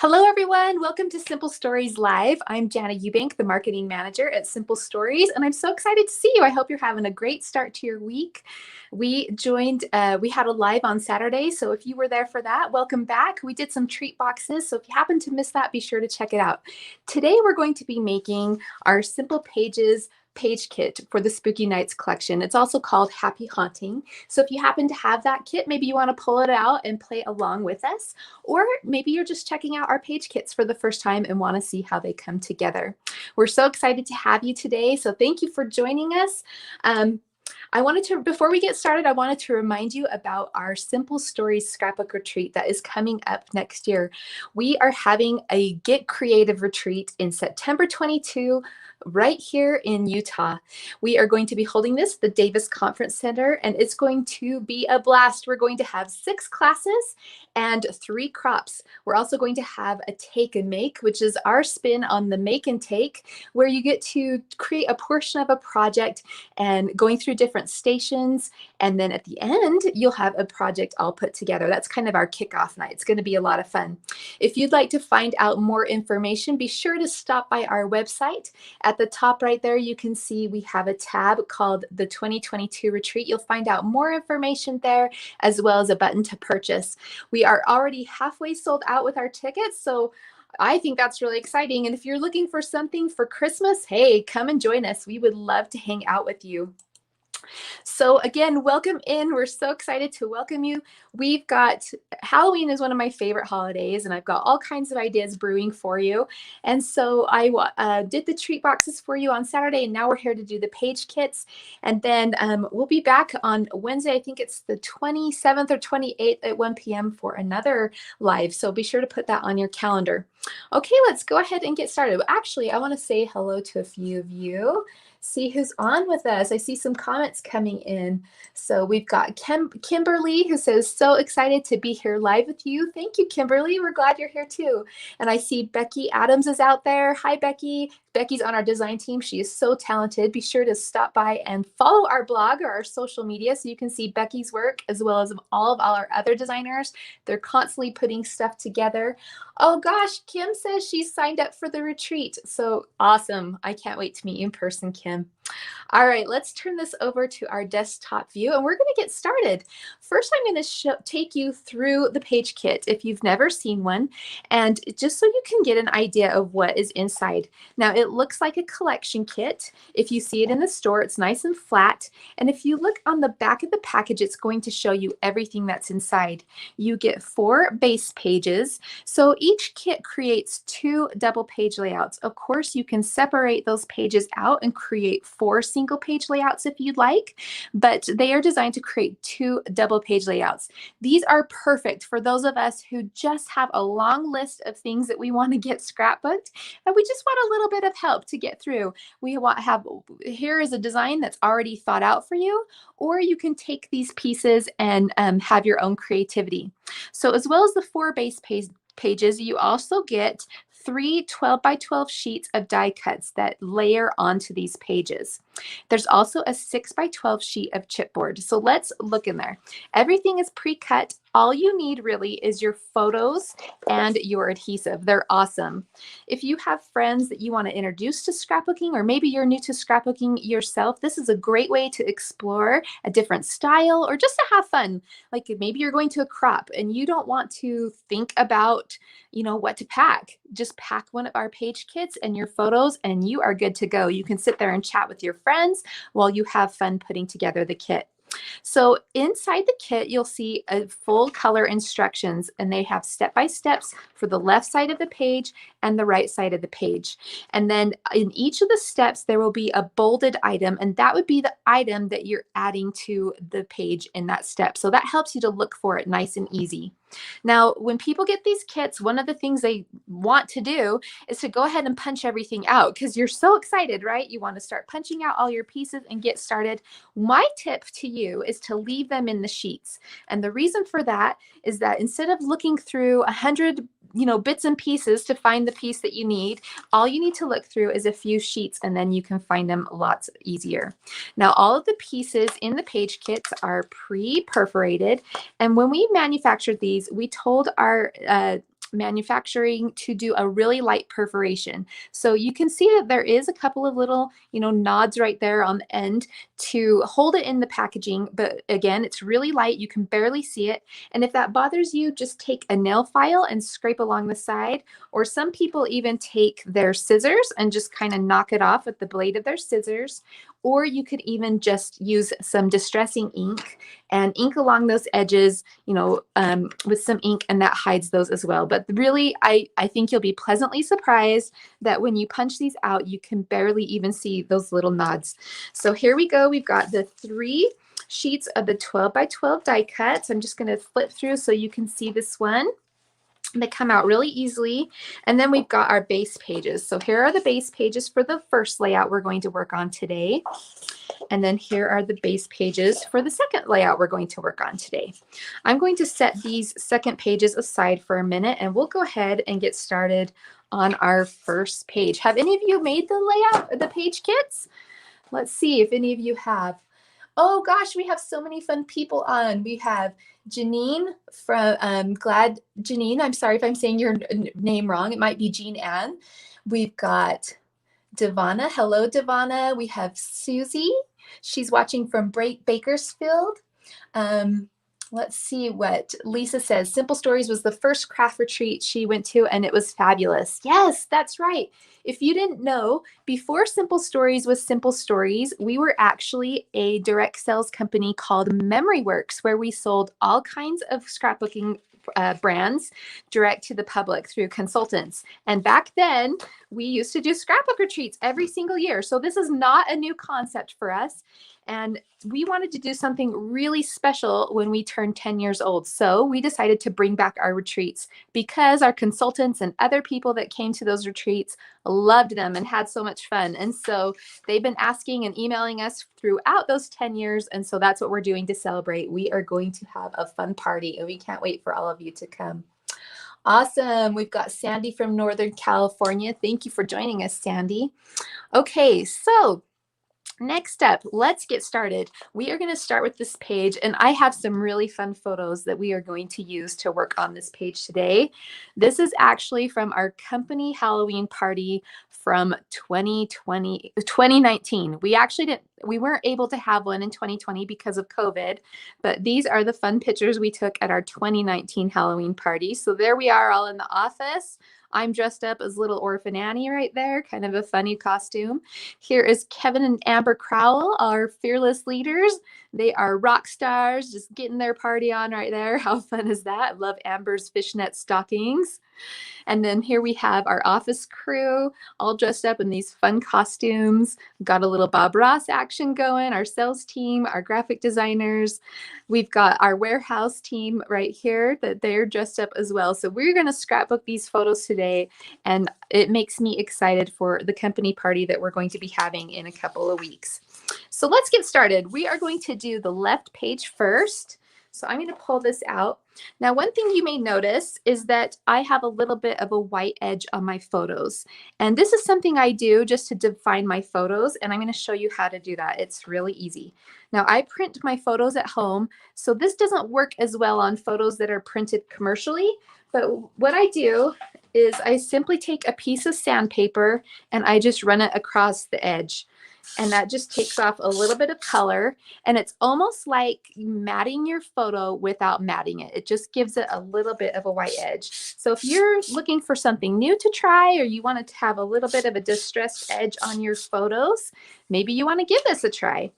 Hello, everyone. Welcome to Simple Stories Live. I'm Jana Eubank, the marketing manager at Simple Stories, and I'm so excited to see you. I hope you're having a great start to your week. We had a live on Saturday, so if you were there for that, welcome back. We did some treat boxes, so if you happen to miss that, be sure to check it out. Today, we're going to be making our Simple Pages page kit for the Spooky Nights collection. It's also called Happy Haunting. So if you happen to have that kit, maybe you want to pull it out and play along with us, or maybe you're just checking out our page kits for the first time and want to see how they come together. We're so excited to have you today. So thank you for joining us. Before we get started, I wanted to remind you about our Simple Stories Scrapbook Retreat that is coming up next year. We are having a Get Creative Retreat in September 22, right here in Utah. We are going to be holding this at the Davis Conference Center, and it's going to be a blast. We're going to have 6 classes and 3 crops. We're also going to have a take and make, which is our spin on the make and take, where you get to create a portion of a project and going through different stations. And then at the end, you'll have a project all put together. That's kind of our kickoff night. It's going to be a lot of fun. If you'd like to find out more information, be sure to stop by our website. At the top right there, you can see we have a tab called the 2022 Retreat. You'll find out more information there, as well as a button to purchase. We are already halfway sold out with our tickets, so I think that's really exciting. And if you're looking for something for Christmas, hey, come and join us. We would love to hang out with you. So again, welcome in. We're so excited to welcome you. We've got Halloween is one of my favorite holidays, and I've got all kinds of ideas brewing for you. And so I did the treat boxes for you on Saturday, and now we're here to do the page kits. And then we'll be back on Wednesday. I think it's the 27th or 28th at 1 p.m. for another live. So be sure to put that on your calendar. Okay, let's go ahead and get started. Actually, I want to say hello to a few of you. See who's on with us. I see some comments coming in. So we've got Kimberly, who says, so excited to be here live with you. Thank you, Kimberly. We're glad you're here too. And I see Becky Adams is out there. Hi, Becky. Becky's on our design team. She is so talented. Be sure to stop by and follow our blog or our social media so you can see Becky's work as well as all of our other designers. They're constantly putting stuff together. Oh gosh, Kim says she's signed up for the retreat. So awesome. I can't wait to meet you in person, Kim. All right, let's turn this over to our desktop view and we're going to get started. First, I'm going to take you through the page kit if you've never seen one, and just so you can get an idea of what is inside. Now, it looks like a collection kit. If you see it in the store, it's nice and flat. And if you look on the back of the package, it's going to show you everything that's inside. You get 4 base pages. So each kit creates 2 double page layouts. Of course, you can separate those pages out and create 4 single page layouts if you'd like, but they are designed to create 2 double page layouts. These are perfect for those of us who just have a long list of things that we want to get scrapbooked, and we just want a little bit of help to get through. Here is a design that's already thought out for you, or you can take these pieces and have your own creativity. So as well as the 4 base pages, you also get 3 12 by 12 sheets of die cuts that layer onto these pages. There's also a 6 by 12 sheet of chipboard. So let's look in there. Everything is pre-cut. All you need really is your photos and your adhesive. They're awesome. If you have friends that you want to introduce to scrapbooking, or maybe you're new to scrapbooking yourself, this is a great way to explore a different style or just to have fun. Like maybe you're going to a crop and you don't want to think about, what to pack. Just pack one of our page kits and your photos and you are good to go. You can sit there and chat with your friends while you have fun putting together the kit. So inside the kit, you'll see a full color instructions, and they have step-by-steps for the left side of the page and the right side of the page. And then in each of the steps, there will be a bolded item, and that would be the item that you're adding to the page in that step. So that helps you to look for it nice and easy. Now, when people get these kits, one of the things they want to do is to go ahead and punch everything out because you're so excited, right? You want to start punching out all your pieces and get started. My tip to you is to leave them in the sheets. And the reason for that is that instead of looking through 100 bits and pieces to find the piece that you need, all you need to look through is a few sheets and then you can find them lots easier. Now, all of the pieces in the page kits are pre-perforated. And when we manufactured these, we told our manufacturing to do a really light perforation. So you can see that there is a couple of little, nods right there on the end to hold it in the packaging. But again, it's really light. You can barely see it. And if that bothers you, just take a nail file and scrape along the side. Or some people even take their scissors and just kind of knock it off with the blade of their scissors. Or you could even just use some distressing ink and ink along those edges, with some ink, and that hides those as well. But really, I think you'll be pleasantly surprised that when you punch these out, you can barely even see those little nods. So here we go. We've got the 3 sheets of the 12 by 12 die cuts. I'm just going to flip through so you can see this one. They come out really easily. And then we've got our base pages. So here are the base pages for the first layout we're going to work on today. And then here are the base pages for the second layout we're going to work on today. I'm going to set these second pages aside for a minute, and we'll go ahead and get started on our first page. Have any of you made the page kits? Let's see if any of you have. Oh gosh, we have so many fun people on. We have Janine from Janine. I'm sorry if I'm saying your name wrong. It might be Jean Ann. We've got Devana. Hello, Devana. We have Susie. She's watching from Bakersfield. Let's see what Lisa says. Simple Stories was the first craft retreat she went to, and it was fabulous. Yes, that's right. If you didn't know, before Simple Stories was Simple Stories, we were actually a direct sales company called MemoryWorks, where we sold all kinds of scrapbooking brands direct to the public through consultants. And back then, we used to do scrapbook retreats every single year. So this is not a new concept for us. And we wanted to do something really special when we turned 10 years old. So we decided to bring back our retreats because our consultants and other people that came to those retreats loved them and had so much fun. And so they've been asking and emailing us throughout those 10 years. And so that's what we're doing to celebrate. We are going to have a fun party, and we can't wait for all of you to come. Awesome. We've got Sandy from Northern California. Thank you for joining us, Sandy. Okay, so next up, let's get started. We are going to start with this page, and I have some really fun photos that we are going to use to work on this page today. This is actually from our company Halloween party from 2019. We weren't able to have one in 2020 because of COVID, but these are the fun pictures we took at our 2019 Halloween party. So there we are all in the office. I'm dressed up as little Orphan Annie right there, kind of a funny costume. Here is Kevin and Amber Crowell, our fearless leaders. They are rock stars, just getting their party on right there. How fun is that? I love Amber's fishnet stockings. And then here we have our office crew all dressed up in these fun costumes. Got a little Bob Ross action going, our sales team, our graphic designers. We've got our warehouse team right here that they're dressed up as well. So we're going to scrapbook these photos today, and it makes me excited for the company party that we're going to be having in a couple of weeks. So let's get started. We are going to do the left page first. So I'm going to pull this out. Now, one thing you may notice is that I have a little bit of a white edge on my photos. And this is something I do just to define my photos. And I'm going to show you how to do that. It's really easy. Now, I print my photos at home. So this doesn't work as well on photos that are printed commercially. But what I do is I simply take a piece of sandpaper and I just run it across the edge. And that just takes off a little bit of color, and it's almost like matting your photo without matting it. It just gives it a little bit of a white edge. So if you're looking for something new to try, or you want to have a little bit of a distressed edge on your photos, maybe you want to give this a try.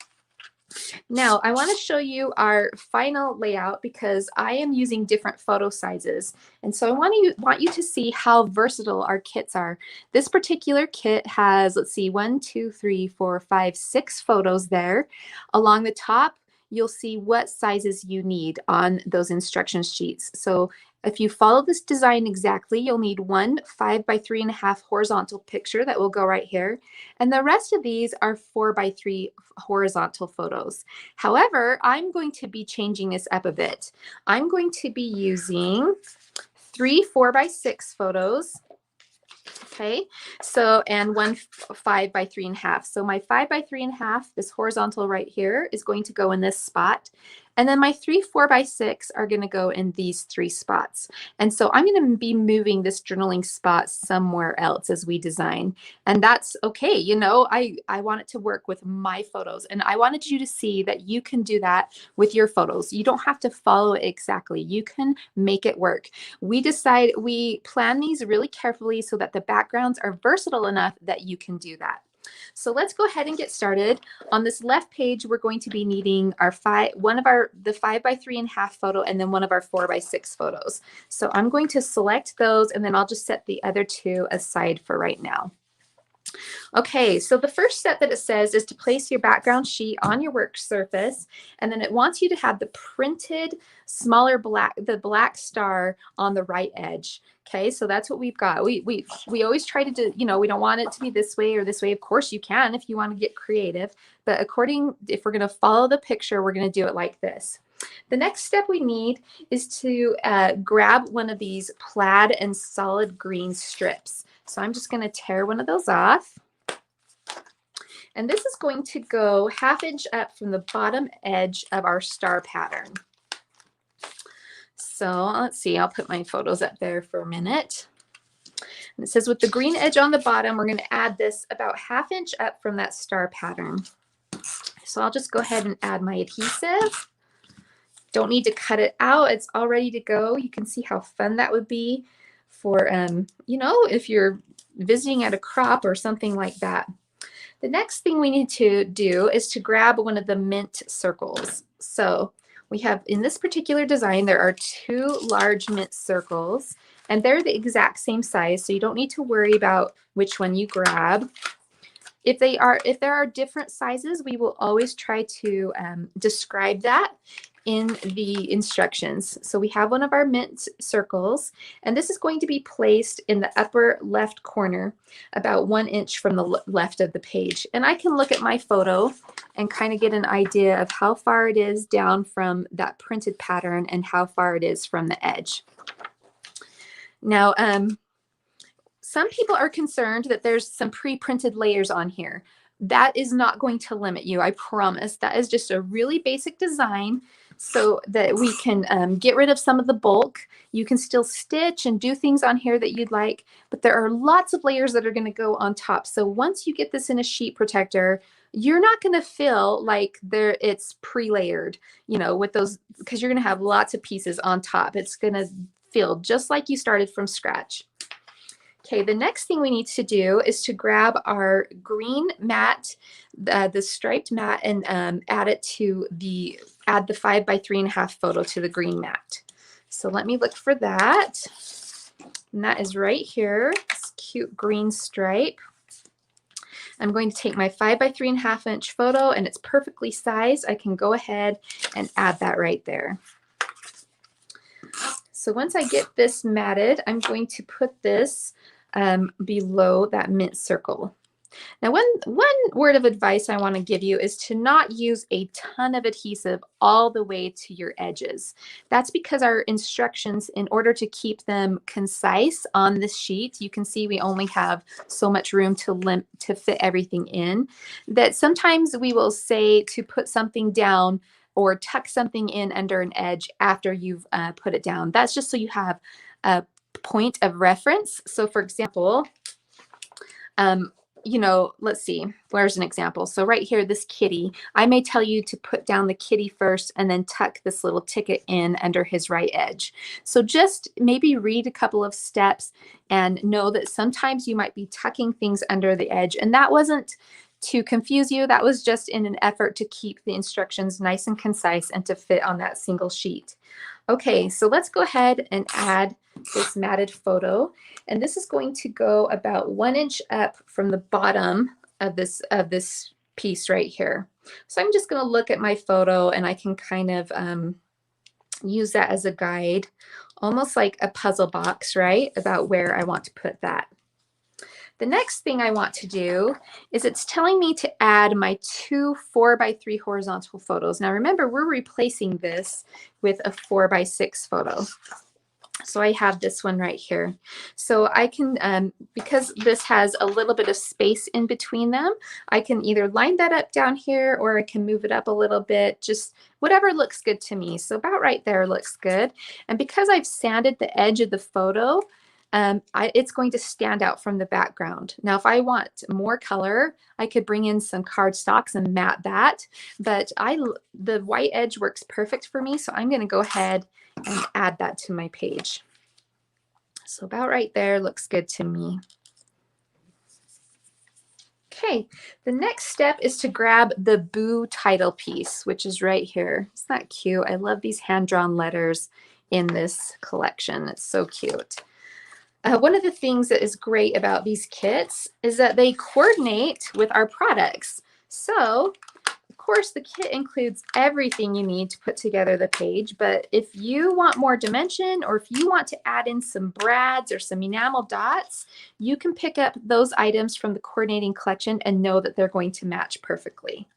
Now, I want to show you our final layout because I am using different photo sizes. And so I want you to see how versatile our kits are. This particular kit has, let's see, 1, 2, 3, 4, 5, 6 photos there. Along the top, you'll see what sizes you need on those instruction sheets. So if you follow this design exactly, you'll need one 5 by 3.5 horizontal picture that will go right here. And the rest of these are 4 by 3 horizontal photos. However, I'm going to be changing this up a bit. I'm going to be using 3 4 by 6 photos. Okay, so, and one 5 by 3.5. So my 5 by 3.5, this horizontal right here, is going to go in this spot. And then my 3 4x6 are going to go in these 3 spots. And so I'm going to be moving this journaling spot somewhere else as we design. And that's okay. You know, I want it to work with my photos. And I wanted you to see that you can do that with your photos. You don't have to follow it exactly. You can make it work. We plan these really carefully so that the backgrounds are versatile enough that you can do that. So let's go ahead and get started. On this left page, we're going to be needing the 5x3.5 photo and then one of our 4x6 photos. So I'm going to select those and then I'll just set the other 2 aside for right now. Okay, so the first step that it says is to place your background sheet on your work surface, and then it wants you to have the printed smaller black star on the right edge. Okay, so that's what we've got. We always try to do, you know, we don't want it to be this way or this way. Of course you can if you want to get creative, but if we're going to follow the picture, we're going to do it like this. The next step we need is to grab one of these plaid and solid green strips. So I'm just going to tear one of those off. And this is going to go 1/2 inch up from the bottom edge of our star pattern. So let's see, I'll put my photos up there for a minute. And it says with the green edge on the bottom, we're going to add this about 1/2 inch up from that star pattern. So I'll just go ahead and add my adhesive. Don't need to cut it out. It's all ready to go. You can see how fun that would be for, you know, if you're visiting at a crop or something like that. The next thing we need to do is to grab one of the mint circles. So we have, in this particular design, there are 2 large mint circles, and they're the exact same size, so you don't need to worry about which one you grab. If there are different sizes, we will always try to describe that in the instructions. So we have one of our mint circles, and this is going to be placed in the upper left corner, about 1 inch from the left of the page. And I can look at my photo and kind of get an idea of how far it is down from that printed pattern and how far it is from the edge. Now, some people are concerned that there's some pre-printed layers on here. That is not going to limit you, I promise. That is just a really basic design so that we can get rid of some of the bulk. You can still stitch and do things on here that you'd like, but there are lots of layers that are going to go on top. So once you get this in a sheet protector, you're not going to feel like it's pre-layered, you know, with those, because you're going to have lots of pieces on top. It's going to feel just like you started from scratch. Okay, the next thing we need to do is to grab our green mat, the striped mat, and add the 5x3.5 photo to the green mat. So let me look for that. And that is right here, this cute green stripe. I'm going to take my 5x3.5 inch photo, and it's perfectly sized. I can go ahead and add that right there. So once I get this matted, I'm going to put this below that mint circle. Now, one word of advice I want to give you is to not use a ton of adhesive all the way to your edges. That's because our instructions, in order to keep them concise on this sheet, you can see we only have so much room to fit everything in, that sometimes we will say to put something down or tuck something in under an edge after you've put it down. That's just so you have a point of reference. So for example, you know, let's see, where's an example? So right here, this kitty, I may tell you to put down the kitty first and then tuck this little ticket in under his right edge. So just maybe read a couple of steps and know that sometimes you might be tucking things under the edge. And that wasn't to confuse you. That was just in an effort to keep the instructions nice and concise and to fit on that single sheet. Okay, so let's go ahead and add this matted photo. And this is going to go about 1 inch up from the bottom of this piece right here. So I'm just going to look at my photo and I can kind of use that as a guide, almost like a puzzle box, right? About where I want to put that. The next thing I want to do is it's telling me to add my 2 4x3 horizontal photos. Now remember, we're replacing this with a 4x6 photo. So I have this one right here. So I can, because this has a little bit of space in between them, I can either line that up down here or I can move it up a little bit, just whatever looks good to me. So about right there looks good. And because I've sanded the edge of the photo, it's going to stand out from the background. Now, if I want more color, I could bring in some cardstocks and matte that, but the white edge works perfect for me. So I'm going to go ahead and add that to my page. So about right there looks good to me. Okay, the next step is to grab the Boo title piece, which is right here. Isn't that cute? I love these hand-drawn letters in this collection. It's so cute. One of the things that is great about these kits is that they coordinate with our products. So, of course, the kit includes everything you need to put together the page, but if you want more dimension or if you want to add in some brads or some enamel dots, you can pick up those items from the coordinating collection and know that they're going to match perfectly.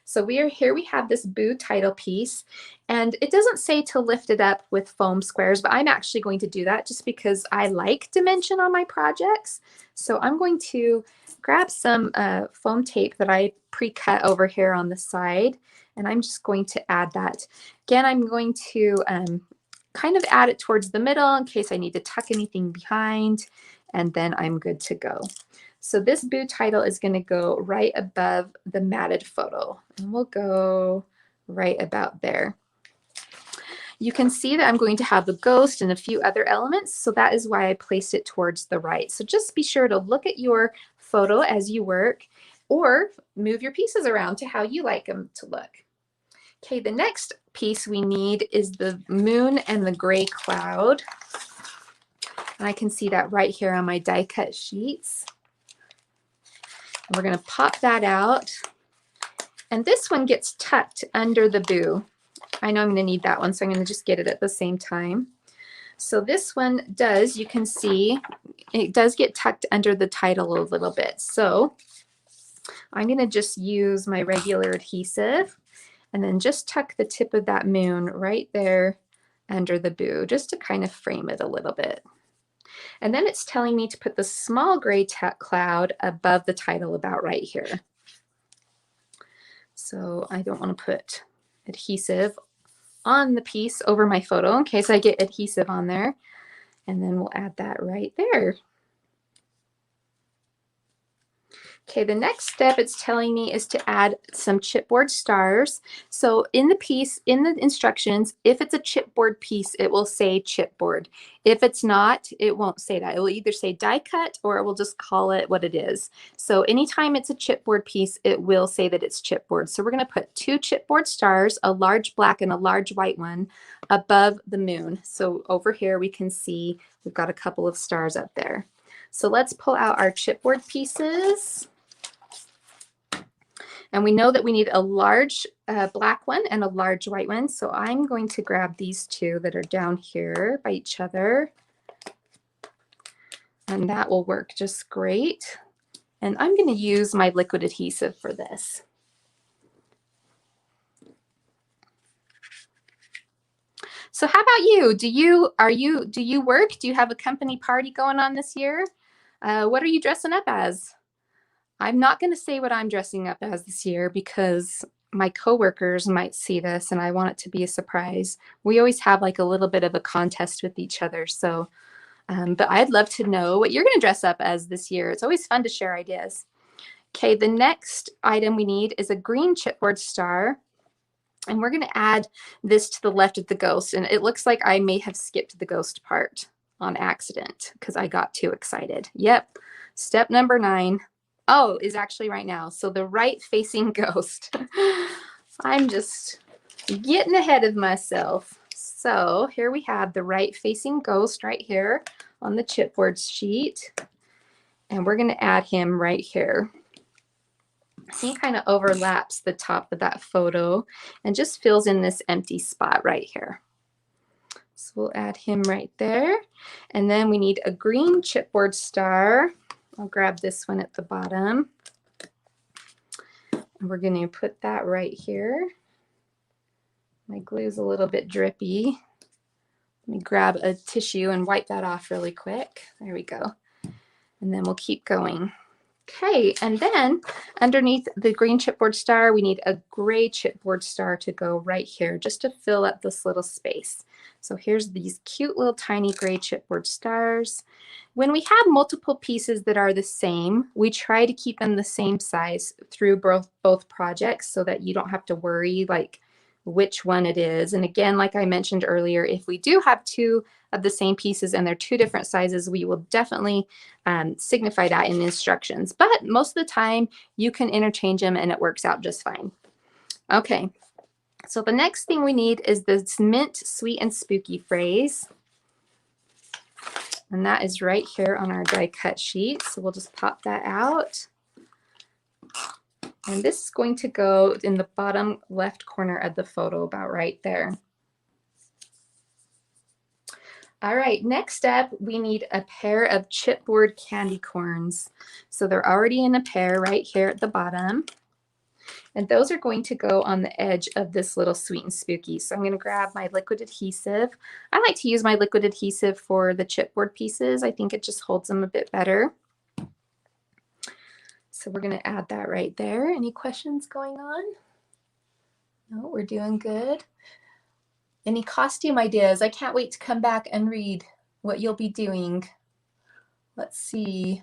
So we have this Boo title piece, and it doesn't say to lift it up with foam squares, but I'm actually going to do that just because I like dimension on my projects. So I'm going to grab some foam tape that I pre-cut over here on the side, and I'm just going to add that. Again, I'm going to kind of add it towards the middle in case I need to tuck anything behind, and then I'm good to go. So this Boo title is going to go right above the matted photo, and we'll go right about there. You can see that I'm going to have the ghost and a few other elements, so that is why I placed it towards the right. So just be sure to look at your photo as you work, or move your pieces around to how you like them to look. Okay, the next piece we need is the moon and the gray cloud. And I can see that right here on my die cut sheets. We're going to pop that out. And this one gets tucked under the Boo. I know I'm going to need that one, so I'm going to just get it at the same time. So this one does, you can see, it does get tucked under the title a little bit. So I'm going to just use my regular adhesive and then just tuck the tip of that moon right there under the Boo, just to kind of frame it a little bit. And then it's telling me to put the small gray cloud above the title about right here. So I don't want to put adhesive on the piece over my photo in case I get adhesive on there. And then we'll add that right there. Okay, the next step it's telling me is to add some chipboard stars. So in the piece, in the instructions, if it's a chipboard piece, it will say chipboard. If it's not, it won't say that. It will either say die cut or it will just call it what it is. So anytime it's a chipboard piece, it will say that it's chipboard. So we're going to put 2 chipboard stars, a large black and a large white one, above the moon. So over here we can see we've got a couple of stars up there. So let's pull out our chipboard pieces. And we know that we need a large black one and a large white one. So I'm going to grab these 2 that are down here by each other. And that will work just great. And I'm going to use my liquid adhesive for this. So how about you? Do you work? Do you have a company party going on this year? What are you dressing up as? I'm not going to say what I'm dressing up as this year because my coworkers might see this and I want it to be a surprise. We always have like a little bit of a contest with each other. So, but I'd love to know what you're going to dress up as this year. It's always fun to share ideas. Okay, the next item we need is a green chipboard star. And we're going to add this to the left of the ghost. And it looks like I may have skipped the ghost part on accident because I got too excited. Yep, step number 9. Oh, is actually right now. So the right facing ghost. I'm just getting ahead of myself. So here we have the right facing ghost right here on the chipboard sheet. And we're going to add him right here. He kind of overlaps the top of that photo and just fills in this empty spot right here. So we'll add him right there. And then we need a green chipboard star. I'll grab this one at the bottom. And we're going to put that right here. My glue's a little bit drippy. Let me grab a tissue and wipe that off really quick. There we go. And then we'll keep going. Okay, and then underneath the green chipboard star, we need a gray chipboard star to go right here just to fill up this little space. So here's these cute little tiny gray chipboard stars. When we have multiple pieces that are the same, we try to keep them the same size through both projects so that you don't have to worry like which one it is. And again, like I mentioned earlier, if we do have two of the same pieces and they're two different sizes, we will definitely signify that in the instructions. But most of the time, you can interchange them and it works out just fine. Okay, so the next thing we need is this mint, sweet, and spooky phrase. And that is right here on our die cut sheet. So we'll just pop that out. And this is going to go in the bottom left corner of the photo, about right there. All right, next up, we need a pair of chipboard candy corns. So they're already in a pair right here at the bottom. And those are going to go on the edge of this little sweet and spooky. So I'm going to grab my liquid adhesive. I like to use my liquid adhesive for the chipboard pieces. I think it just holds them a bit better. So we're going to add that right there. Any questions going on? No, we're doing good. Any costume ideas? I can't wait to come back and read what you'll be doing. Let's see.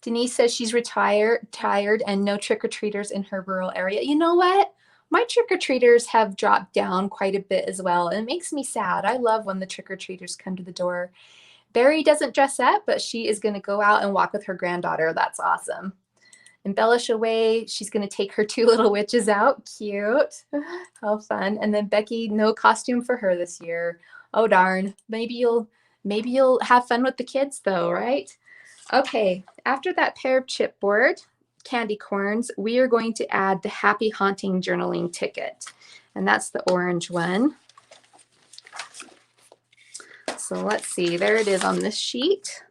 Denise says she's tired and no trick-or-treaters in her rural area. You know what? My trick-or-treaters have dropped down quite a bit as well. And it makes me sad. I love when the trick-or-treaters come to the door. Barry doesn't dress up, but she is going to go out and walk with her granddaughter. That's awesome. Embellish away. She's going to take her two little witches out. Cute. How fun. And then Becky, no costume for her this year. Oh, darn. Maybe you'll have fun with the kids though, right? Okay, after that pair of chipboard candy corns, we are going to add the Happy Haunting Journaling ticket. And that's the orange one. So let's see, there it is on this sheet.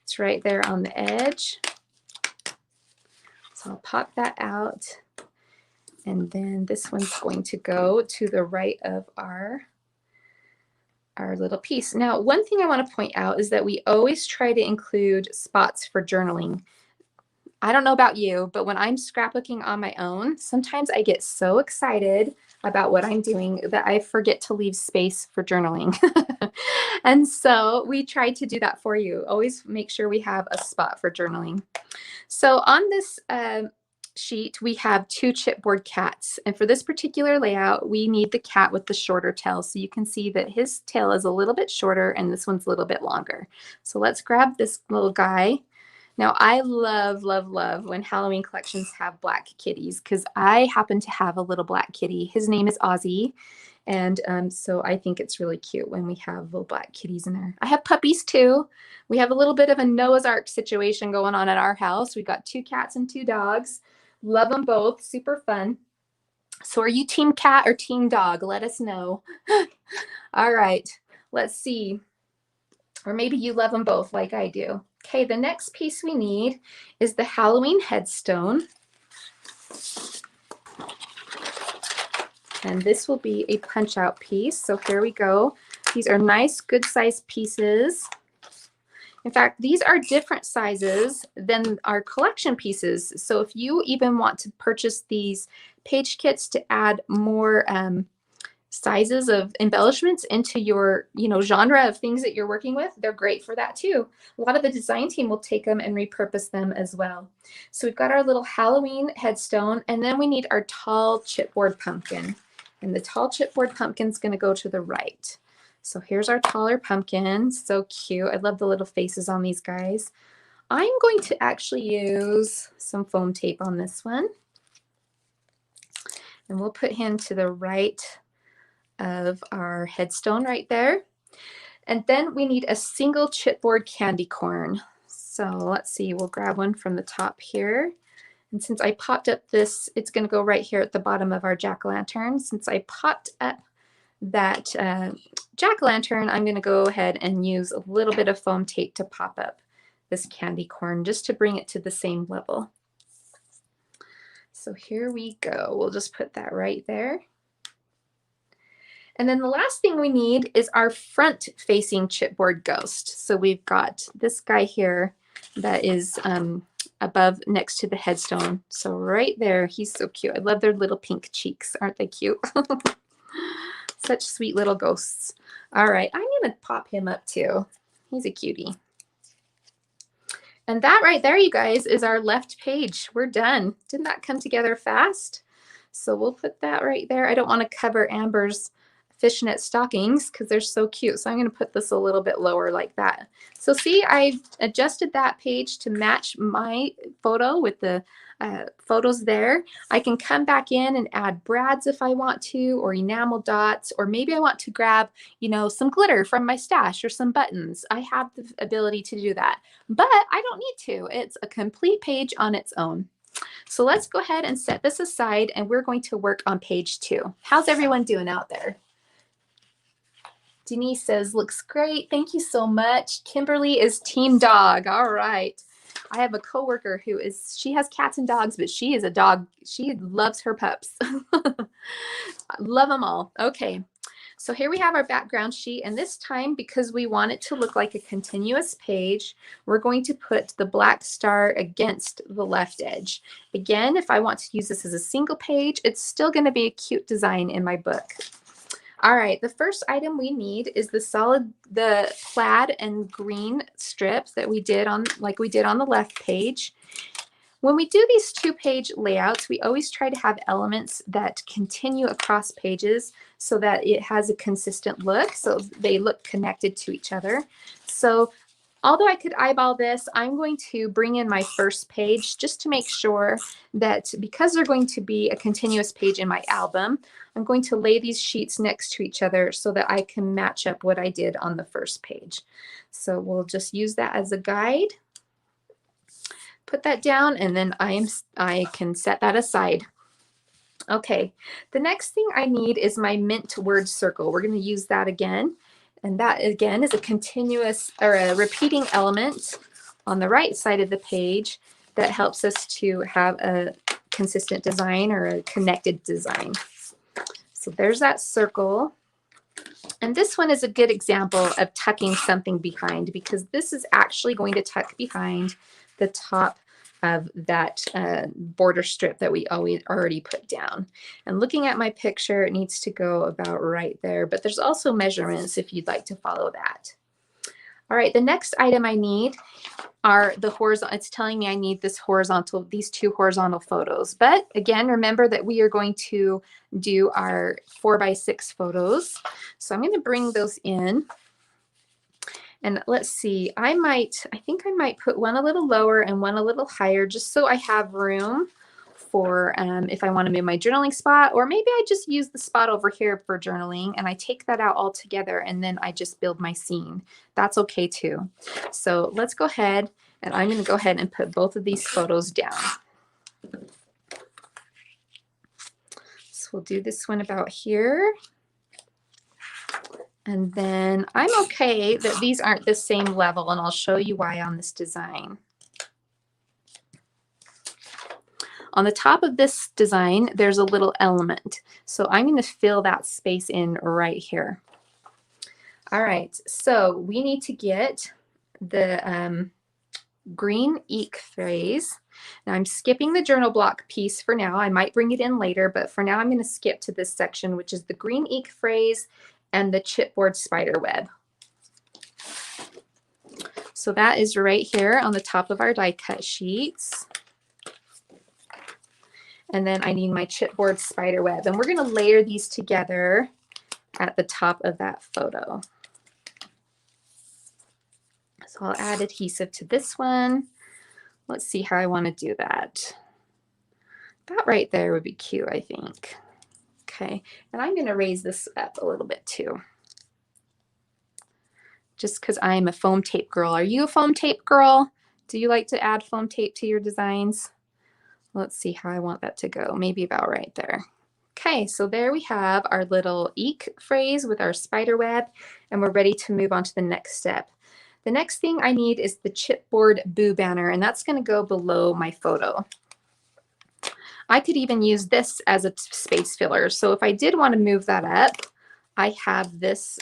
It's right there on the edge. So I'll pop that out. And then this one's going to go to the right of our little piece. Now, one thing I want to point out is that we always try to include spots for journaling. I don't know about you, but when I'm scrapbooking on my own, sometimes I get so excited about what I'm doing that I forget to leave space for journaling. And so we try to do that for you. Always make sure we have a spot for journaling. So on this sheet, we have two chipboard cats. And for this particular layout, we need the cat with the shorter tail. So you can see that his tail is a little bit shorter and this one's a little bit longer. So let's grab this little guy. Now, I love, love, love when Halloween collections have black kitties because I happen to have a little black kitty. His name is Ozzy. And so I think it's really cute when we have little black kitties in there. I have puppies too. We have a little bit of a Noah's Ark situation going on at our house. We got 2 cats and 2 dogs. Love them both. Super fun. So are you team cat or team dog? Let us know. All right. Let's see. Or maybe you love them both like I do. Okay, the next piece we need is the Halloween headstone. And this will be a punch out piece. So here we go. These are nice, good sized pieces. In fact, these are different sizes than our collection pieces. So if you even want to purchase these page kits to add more sizes of embellishments into your genre of things that you're working with, they're great for that too. A lot of the design team will take them and repurpose them as well. So we've got our little Halloween headstone, and then we need our tall chipboard pumpkin. And the tall chipboard pumpkin is going to go to the right. So here's our taller pumpkin. So cute. I love the little faces on these guys. I'm going to actually use some foam tape on this one. And we'll put him to the right of our headstone right there. And then we need a single chipboard candy corn. So let's see, we'll grab one from the top here. And since I popped up this, it's going to go right here at the bottom of our jack-o'-lantern. Since I popped up that jack-o'-lantern, I'm going to go ahead and use a little bit of foam tape to pop up this candy corn just to bring it to the same level. So here we go. We'll just put that right there. And then the last thing we need is our front facing chipboard ghost. So we've got this guy here that is above next to the headstone. So right there, he's so cute. I love their little pink cheeks. Aren't they cute? Such sweet little ghosts. All right, I'm gonna pop him up too. He's a cutie. And that right there, you guys, is our left page. We're done. Didn't that come together fast? So we'll put that right there. I don't want to cover Amber's fishnet stockings because they're so cute. So I'm going to put this a little bit lower like that. So see, I've adjusted that page to match my photo with the photos there. I can come back in and add brads if I want to, or enamel dots, or maybe I want to grab, you know, some glitter from my stash or some buttons. I have the ability to do that, but I don't need to. It's a complete page on its own. So let's go ahead and set this aside, and we're going to work on page 2. How's everyone doing out there? Denise says, looks great. Thank you so much. Kimberly is team dog. All right. I have a coworker who she has cats and dogs, but she is a dog. She loves her pups. Love them all. Okay. So here we have our background sheet, and this time, because we want it to look like a continuous page, we're going to put the black star against the left edge. Again, if I want to use this as a single page, it's still going to be a cute design in my book. All right, the first item we need is the plaid and green strips that we did on, like we did on the left page. When we do these 2-page layouts, we always try to have elements that continue across pages so that it has a consistent look, so they look connected to each other. So although I could eyeball this, I'm going to bring in my first page just to make sure that, because they're going to be a continuous page in my album, I'm going to lay these sheets next to each other so that I can match up what I did on the first page. So we'll just use that as a guide. Put that down, and then I can set that aside. Okay, the next thing I need is my mint word circle. We're going to use that again. And that again is a continuous or a repeating element on the right side of the page that helps us to have a consistent design or a connected design. So there's that circle. And this one is a good example of tucking something behind, because this is actually going to tuck behind the top of that border strip that we already put down. And looking at my picture, it needs to go about right there, but there's also measurements if you'd like to follow that. All right, the next item I need are the horizontal. It's telling me I need these 2 horizontal photos. But again, remember that we are going to do our 4x6 photos. So I'm going to bring those in. And let's see, I think I might put one a little lower and one a little higher, just so I have room for if I want to move my journaling spot, or maybe I just use the spot over here for journaling and I take that out all together and then I just build my scene. That's okay too. So let's go ahead, and I'm going to go ahead and put both of these photos down. So we'll do this one about here. And then I'm okay that these aren't the same level, and I'll show you why on this design. On the top of this design, there's a little element. So I'm going to fill that space in right here. All right, so we need to get the green ink phrase. Now I'm skipping the journal block piece for now. I might bring it in later, but for now I'm going to skip to this section, which is the green ink phrase and the chipboard spider web. So that is right here on the top of our die cut sheets. And then I need my chipboard spider web, and we're going to layer these together at the top of that photo. So I'll add adhesive to this one. Let's see how I want to do that. About right there would be cute, I think. Okay, and I'm going to raise this up a little bit too, just because I'm a foam tape girl. Are you a foam tape girl? Do you like to add foam tape to your designs? Let's see how I want that to go. Maybe about right there. Okay, so there we have our little eek phrase with our spider web, and we're ready to move on to the next step. The next thing I need is the chipboard boo banner, and that's going to go below my photo. I could even use this as a space filler. So if I did want to move that up, I have this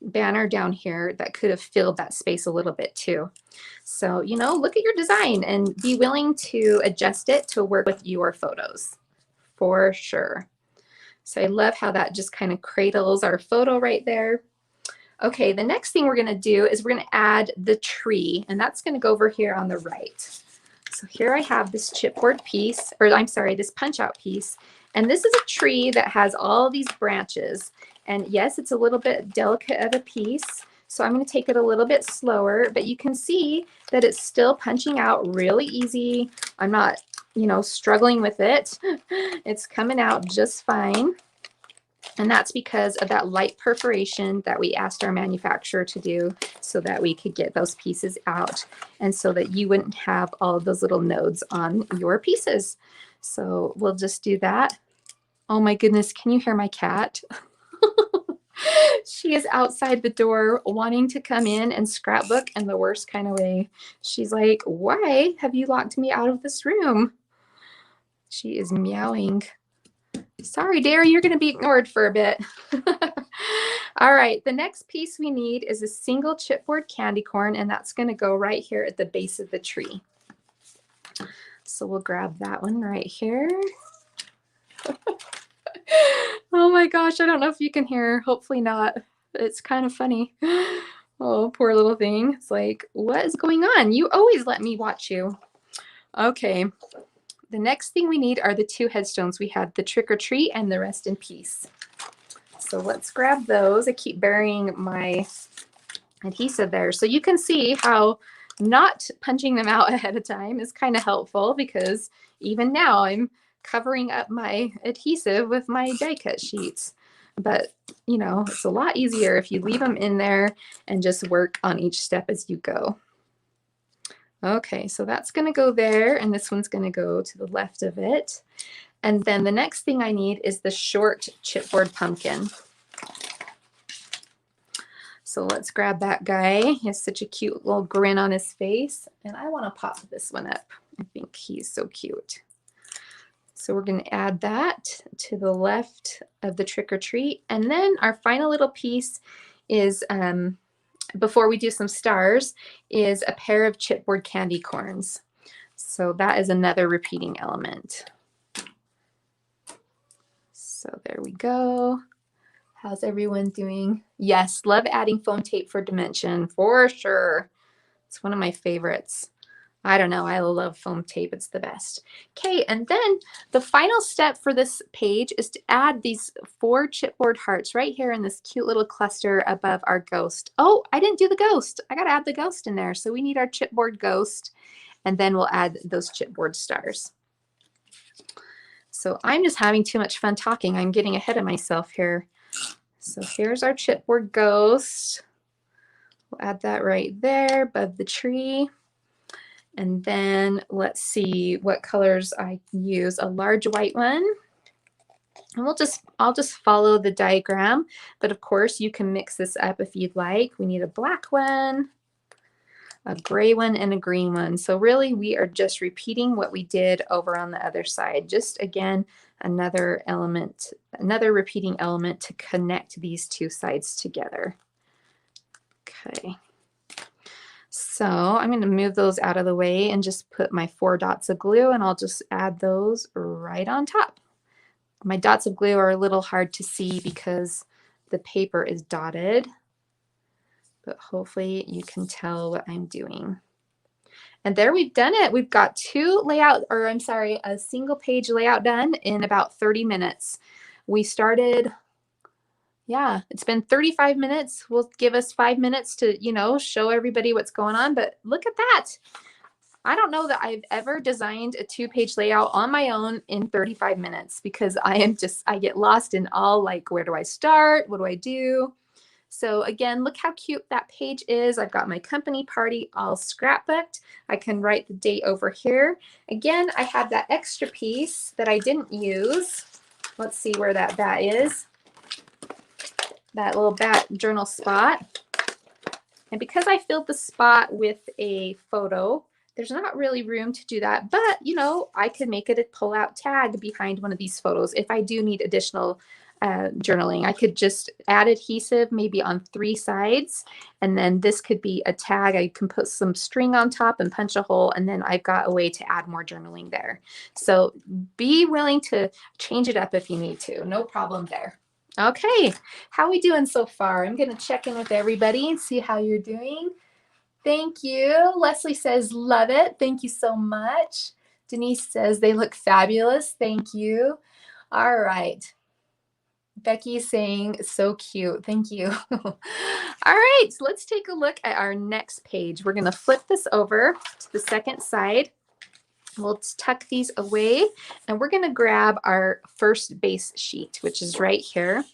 banner down here that could have filled that space a little bit too. So, you know, look at your design and be willing to adjust it to work with your photos for sure. So I love how that just kind of cradles our photo right there. Okay, the next thing we're going to do is we're going to add the tree, and that's going to go over here on the right. So here I have this chipboard piece, or I'm sorry, this punch out piece. And this is a tree that has all these branches. And yes, it's a little bit delicate of a piece. So I'm going to take it a little bit slower, but you can see that it's still punching out really easy. I'm not, you know, struggling with it. It's coming out just fine. And that's because of that light perforation that we asked our manufacturer to do so that we could get those pieces out and so that you wouldn't have all of those little nodes on your pieces. So we'll just do that. Oh my goodness, can you hear my cat? She is outside the door wanting to come in and scrapbook in the worst kind of way. She's like, why have you locked me out of this room? She is meowing. Sorry, Derry, you're going to be ignored for a bit. All right, the next piece we need is a single chipboard candy corn, and that's going to go right here at the base of the tree. So we'll grab that one right here. Oh my gosh, I don't know if you can hear. Hopefully not. It's kind of funny. Oh, poor little thing. It's like, what is going on? You always let me watch you. Okay. The next thing we need are the two headstones. We have the trick or treat and the rest in peace. So let's grab those. I keep burying my adhesive there. So you can see how not punching them out ahead of time is kind of helpful, because even now I'm covering up my adhesive with my die cut sheets. But, you know, it's a lot easier if you leave them in there and just work on each step as you go. Okay, so that's going to go there, and this one's going to go to the left of it. And then the next thing I need is the short chipboard pumpkin. So let's grab that guy. He has such a cute little grin on his face, and I want to pop this one up. I think he's so cute. So we're going to add that to the left of the trick or treat. And then our final little piece is, before we do some stars, is a pair of chipboard candy corns. So that is another repeating element. So there we go. How's everyone doing? Yes, love adding foam tape for dimension, for sure. It's one of my favorites. I don't know, I love foam tape, it's the best. Okay, and then the final step for this page is to add these 4 chipboard hearts right here in this cute little cluster above our ghost. Oh, I didn't do the ghost. I gotta add the ghost in there. So we need our chipboard ghost, and then we'll add those chipboard stars. So I'm just having too much fun talking. I'm getting ahead of myself here. So here's our chipboard ghost. We'll add that right there above the tree. And then let's see what colors I use. A large white one. And I'll just follow the diagram, but of course you can mix this up if you'd like. We need a black one, a gray one, and a green one. So really we are just repeating what we did over on the other side. Just again, another element, another repeating element to connect these two sides together. Okay. So I'm going to move those out of the way and just put my 4 dots of glue, and I'll just add those right on top. My dots of glue are a little hard to see because the paper is dotted, but hopefully you can tell what I'm doing. And there, we've done it. We've got a single page layout done in about 30 minutes. We started, yeah, it's been 35 minutes. We'll give us 5 minutes to, you know, show everybody what's going on, but look at that. I don't know that I've ever designed a 2-page layout on my own in 35 minutes, because I get lost in all, like, where do I start? What do I do? So again, look how cute that page is. I've got my company party all scrapbooked. I can write the date over here. Again, I have that extra piece that I didn't use. Let's see where that bat is. That little bat journal spot. And because I filled the spot with a photo, there's not really room to do that, but you know, I could make it a pull-out tag behind one of these photos if I do need additional journaling. I could just add adhesive maybe on 3 sides, and then this could be a tag. I can put some string on top and punch a hole, and then I've got a way to add more journaling there. So be willing to change it up if you need to. No problem there. Okay, how we doing so far? I'm going to check in with everybody and see how you're doing. Thank you. Leslie says, love it. Thank you so much. Denise says, they look fabulous. Thank you. All right. Becky's saying, so cute. Thank you. All right, so let's take a look at our next page. We're going to flip this over to the second side. We'll tuck these away, and we're going to grab our first base sheet, which is right here.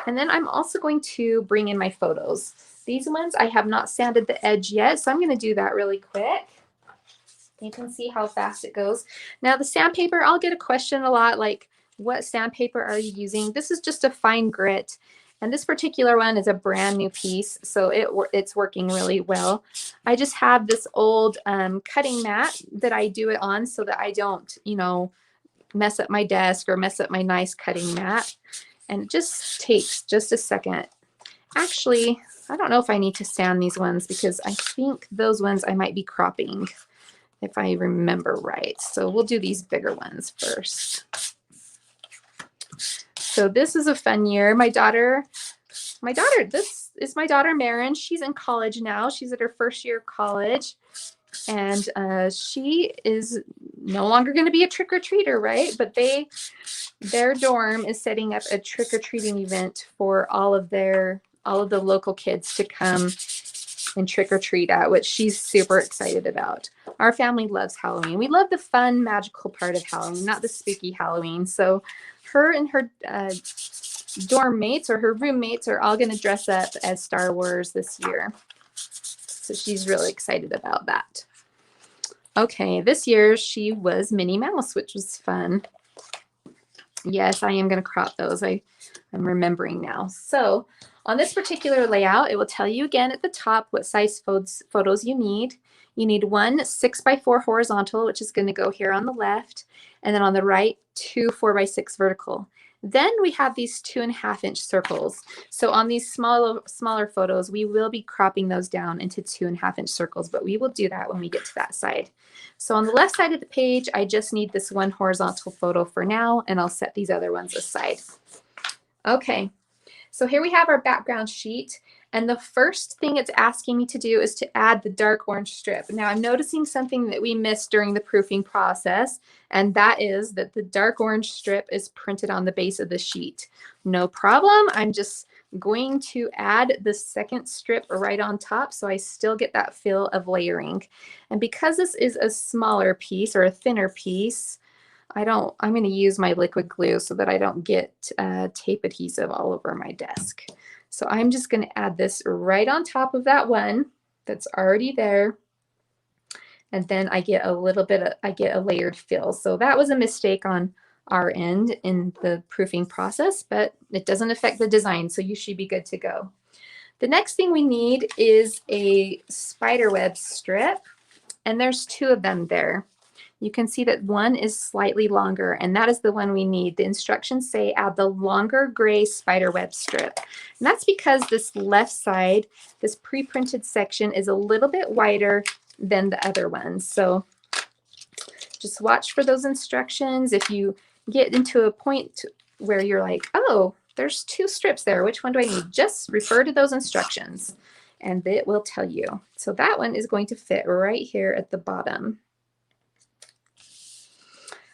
And then I'm also going to bring in my photos. These ones, I have not sanded the edge yet, so I'm going to do that really quick. You can see how fast it goes. Now the sandpaper, I'll get a question a lot like, what sandpaper are you using? This is just a fine grit. And this particular one is a brand new piece, so it's working really well. I just have this old cutting mat that I do it on so that I don't, you know, mess up my desk or mess up my nice cutting mat. And it just takes just a second. Actually, I don't know if I need to sand these ones because I think those ones I might be cropping if I remember right. So we'll do these bigger ones first. So this is a fun year. This is my daughter, Marin. She's in college now. She's at her first year of college. And she is no longer going to be a trick-or-treater, right? But their dorm is setting up a trick-or-treating event for all of the local kids to come and trick-or-treat at, which she's super excited about. Our family loves Halloween. We love the fun, magical part of Halloween, not the spooky Halloween. So her and her dorm mates or her roommates are all going to dress up as Star Wars this year. So she's really excited about that. Okay, this year she was Minnie Mouse, which was fun. Yes, I am going to crop those. I'm remembering now. So on this particular layout, it will tell you again at the top what size photos you need. You need one 6x4 horizontal, which is going to go here on the left, and then on the right, 2 4x6 vertical. Then we have these 2.5-inch circles. So on these smaller photos, we will be cropping those down into 2.5-inch circles, but we will do that when we get to that side. So on the left side of the page, I just need this one horizontal photo for now, and I'll set these other ones aside. Okay, so here we have our background sheet. And the first thing it's asking me to do is to add the dark orange strip. Now I'm noticing something that we missed during the proofing process, and that is that the dark orange strip is printed on the base of the sheet. No problem. I'm just going to add the second strip right on top so I still get that feel of layering. And because this is a smaller piece or a thinner piece, I'm going to use my liquid glue so that I don't get tape adhesive all over my desk. So I'm just going to add this right on top of that one that's already there. And then I get a layered feel. So that was a mistake on our end in the proofing process, but it doesn't affect the design. So you should be good to go. The next thing we need is a spiderweb strip. And there's 2 of them there. You can see that one is slightly longer, and that is the one we need. The instructions say add the longer gray spiderweb strip. And that's because this left side, this pre-printed section, is a little bit wider than the other ones. So just watch for those instructions. If you get into a point where you're like, oh, there's 2 strips there, which one do I need? Just refer to those instructions, and it will tell you. So that one is going to fit right here at the bottom.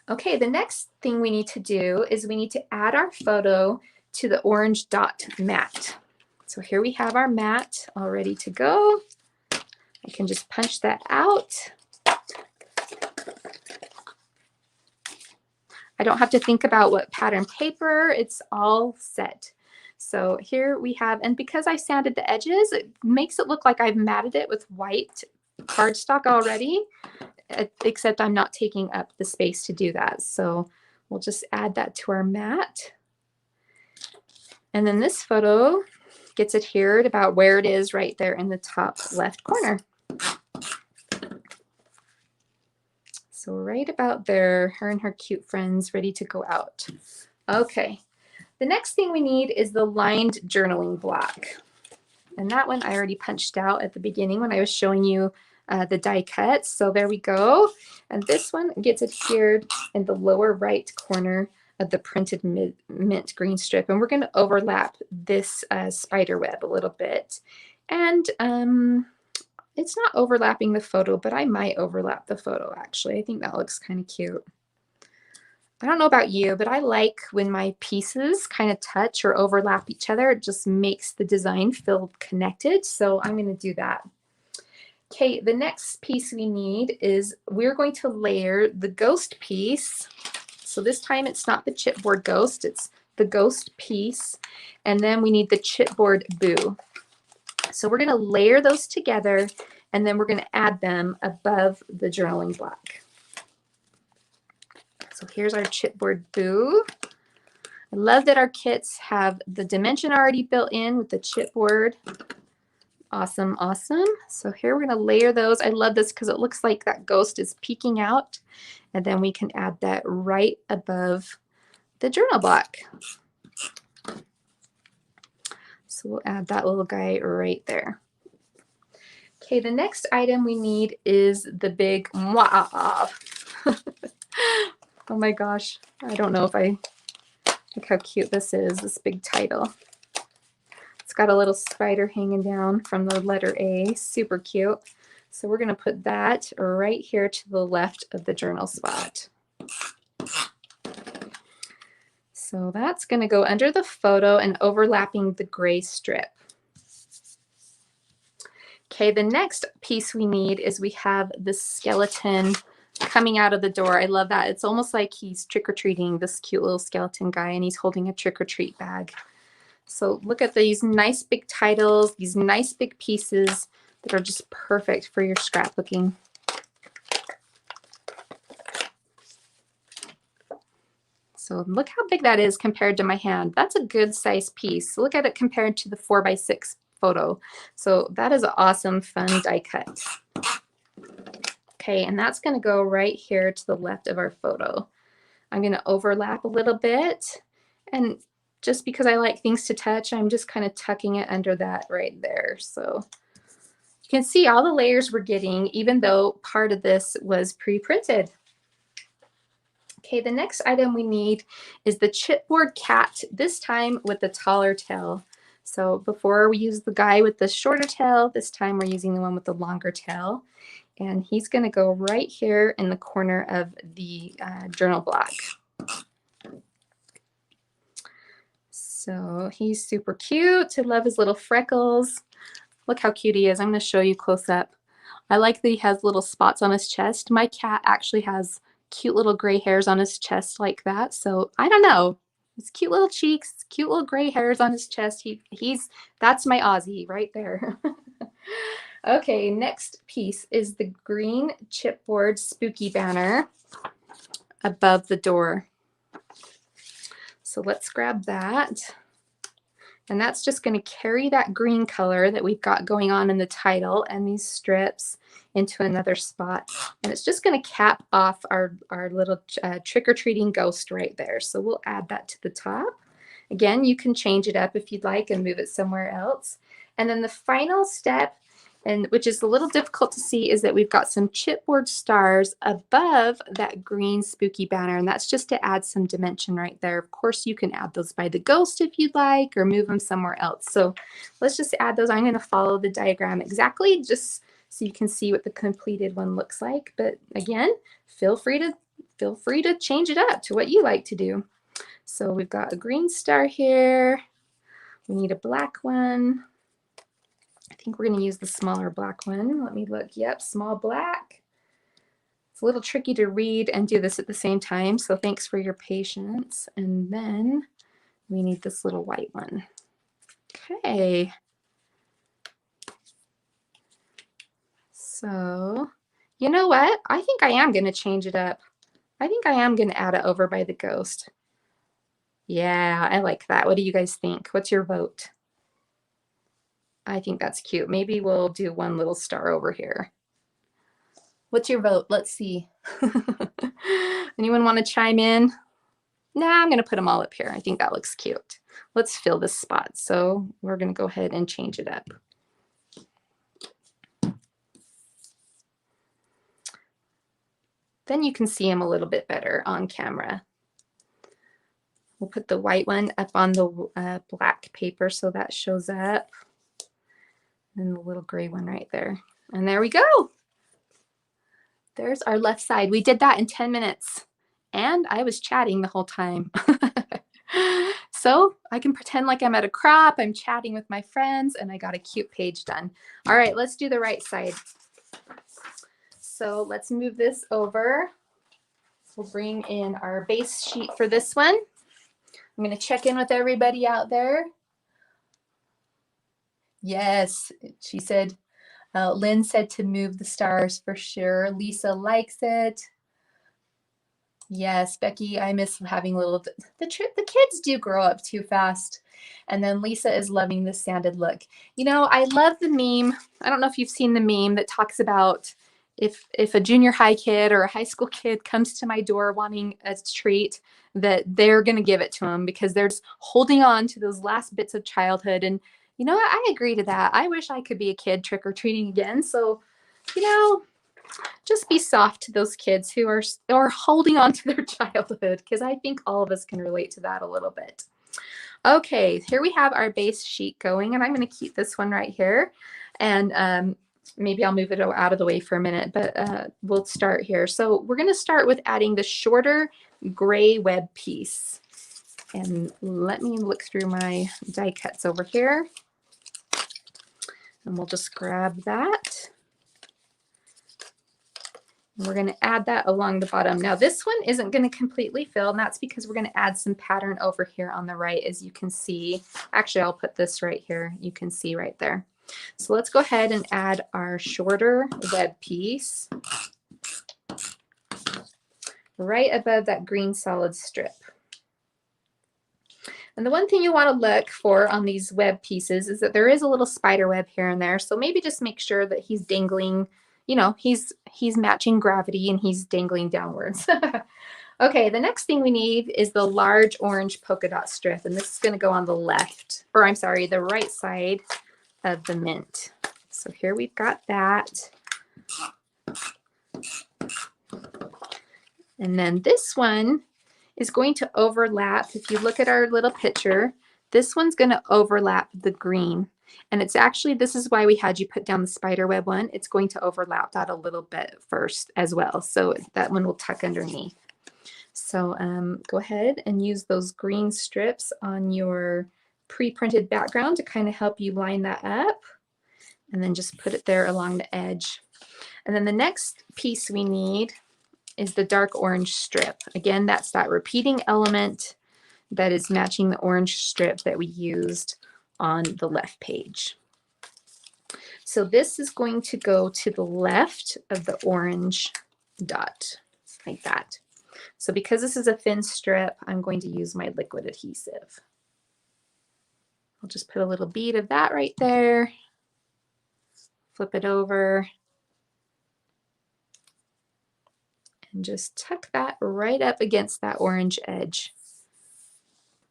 Okay, the next thing we need to do is we need to add our photo to the orange dot mat. So here we have our mat all ready to go. I can just punch that out. I don't have to think about what pattern paper, it's all set. So here we have, and because I sanded the edges, it makes it look like I've matted it with white cardstock already, except I'm not taking up the space to do that. So we'll just add that to our mat. And then this photo gets adhered about where it is right there in the top left corner. So right about there, her and her cute friends ready to go out. Okay, The next thing we need is the lined journaling block. And that one I already punched out at the beginning when I was showing you the die cuts. So there we go. And this one gets adhered in the lower right corner of the printed mint green strip. And we're going to overlap this spider web a little bit. And it's not overlapping the photo, but I might overlap the photo actually. I think that looks kind of cute. I don't know about you, but I like when my pieces kind of touch or overlap each other. It just makes the design feel connected. So I'm going to do that. Okay, the next piece we need is we're going to layer the ghost piece. So this time it's not the chipboard ghost, it's the ghost piece. And then we need the chipboard boo. So we're going to layer those together and then we're going to add them above the journaling block. So here's our chipboard boo. I love that our kits have the dimension already built in with the chipboard. Awesome, awesome. So here we're going to layer those. I love this because it looks like that ghost is peeking out. And then we can add that right above the journal block. So we'll add that little guy right there. Okay, the next item we need is the big mwah. Oh my gosh, I don't know if I, look how cute this is, this big title. It's got a little spider hanging down from the letter A, super cute. So we're gonna put that right here to the left of the journal spot. So that's gonna go under the photo and overlapping the gray strip. Okay, the next piece we need is we have this skeleton coming out of the door. I love that. It's almost like he's trick-or-treating, this cute little skeleton guy, and he's holding a trick-or-treat bag. So look at these nice big titles, these nice big pieces that are just perfect for your scrapbooking. So look how big that is compared to my hand. That's a good size piece. Look at it compared to the 4x6 photo. So that is an awesome, fun die cut. Okay, and that's going to go right here to the left of our photo. I'm going to overlap a little bit, and just because I like things to touch, I'm just kind of tucking it under that right there. So you can see all the layers we're getting, even though part of this was pre-printed. Okay, the next item we need is the chipboard cat, this time with the taller tail. So before we used the guy with the shorter tail, this time we're using the one with the longer tail. And he's going to go right here in the corner of the journal block. So he's super cute. I love his little freckles. Look how cute he is. I'm going to show you close up. I like that he has little spots on his chest. My cat actually has cute little gray hairs on his chest like that. So I don't know. His cute little cheeks, cute little gray hairs on his chest. That's my Aussie right there. Okay, next piece is the green chipboard spooky banner above the door. So let's grab that. And that's just going to carry that green color that we've got going on in the title and these strips into another spot. And it's just going to cap off our little trick-or-treating ghost right there. So we'll add that to the top. Again, you can change it up if you'd like and move it somewhere else. And then the final step, and which is a little difficult to see, is that we've got some chipboard stars above that green spooky banner, and that's just to add some dimension right there. Of course, you can add those by the ghost if you'd like, or move them somewhere else. So let's just add those. I'm going to follow the diagram exactly just so you can see what the completed one looks like. But again, feel free to change it up to what you like to do. So we've got a green star here. We need a black one. I think we're going to use the smaller black one. Let me look. Yep, small black. It's a little tricky to read and do this at the same time, so thanks for your patience. And then we need this little white one. Okay. So, you know what? I think I am going to change it up. I think I am going to add it over by the ghost. Yeah, I like that. What do you guys think? What's your vote? I think that's cute. Maybe we'll do one little star over here. What's your vote? Let's see. Anyone want to chime in? Nah, I'm going to put them all up here. I think that looks cute. Let's fill this spot. So we're going to go ahead and change it up. Then you can see them a little bit better on camera. We'll put the white one up on the black paper so that shows up. And the little gray one right there. And there we go. There's our left side. We did that in 10 minutes. And I was chatting the whole time. So I can pretend like I'm at a crop, I'm chatting with my friends, and I got a cute page done. All right, let's do the right side. So let's move this over. We'll bring in our base sheet for this one. I'm going to check in with everybody out there. Yes, she said, Lynn said to move the stars for sure. Lisa likes it. Yes, Becky, I miss having little, the kids do grow up too fast. And then Lisa is loving the sanded look. You know, I love the meme. I don't know if you've seen the meme that talks about if a junior high kid or a high school kid comes to my door wanting a treat, that they're going to give it to them because they're just holding on to those last bits of childhood. And, you know, I agree to that. I wish I could be a kid trick-or-treating again. So, you know, just be soft to those kids who are holding on to their childhood, because I think all of us can relate to that a little bit. Okay, here we have our base sheet going, and I'm going to keep this one right here. And maybe I'll move it out of the way for a minute, but we'll start here. So we're going to start with adding the shorter gray web piece. And let me look through my die cuts over here. And we'll just grab that. We're going to add that along the bottom. Now this one isn't going to completely fill, and that's because we're going to add some pattern over here on the right, as you can see. Actually, I'll put this right here. You can see right there. So let's go ahead and add our shorter web piece right above that green solid strip. And the one thing you want to look for on these web pieces is that there is a little spider web here and there. So maybe just make sure that he's dangling, you know, he's matching gravity and he's dangling downwards. Okay, the next thing we need is the large orange polka dot strip. And this is going to go on the left, or I'm sorry, the right side of the mint. So here we've got that. And then this one is going to overlap. If you look at our little picture, this one's going to overlap the green. And it's actually, this is why we had you put down the spider web one. It's going to overlap that a little bit first as well. So that one will tuck underneath. So go ahead and use those green strips on your pre-printed background to kind of help you line that up. And then just put it there along the edge. And then the next piece we need is the dark orange strip. Again, that's that repeating element that is matching the orange strip that we used on the left page. So this is going to go to the left of the orange dot, like that. So because this is a thin strip, I'm going to use my liquid adhesive. I'll just put a little bead of that right there, flip it over, and just tuck that right up against that orange edge.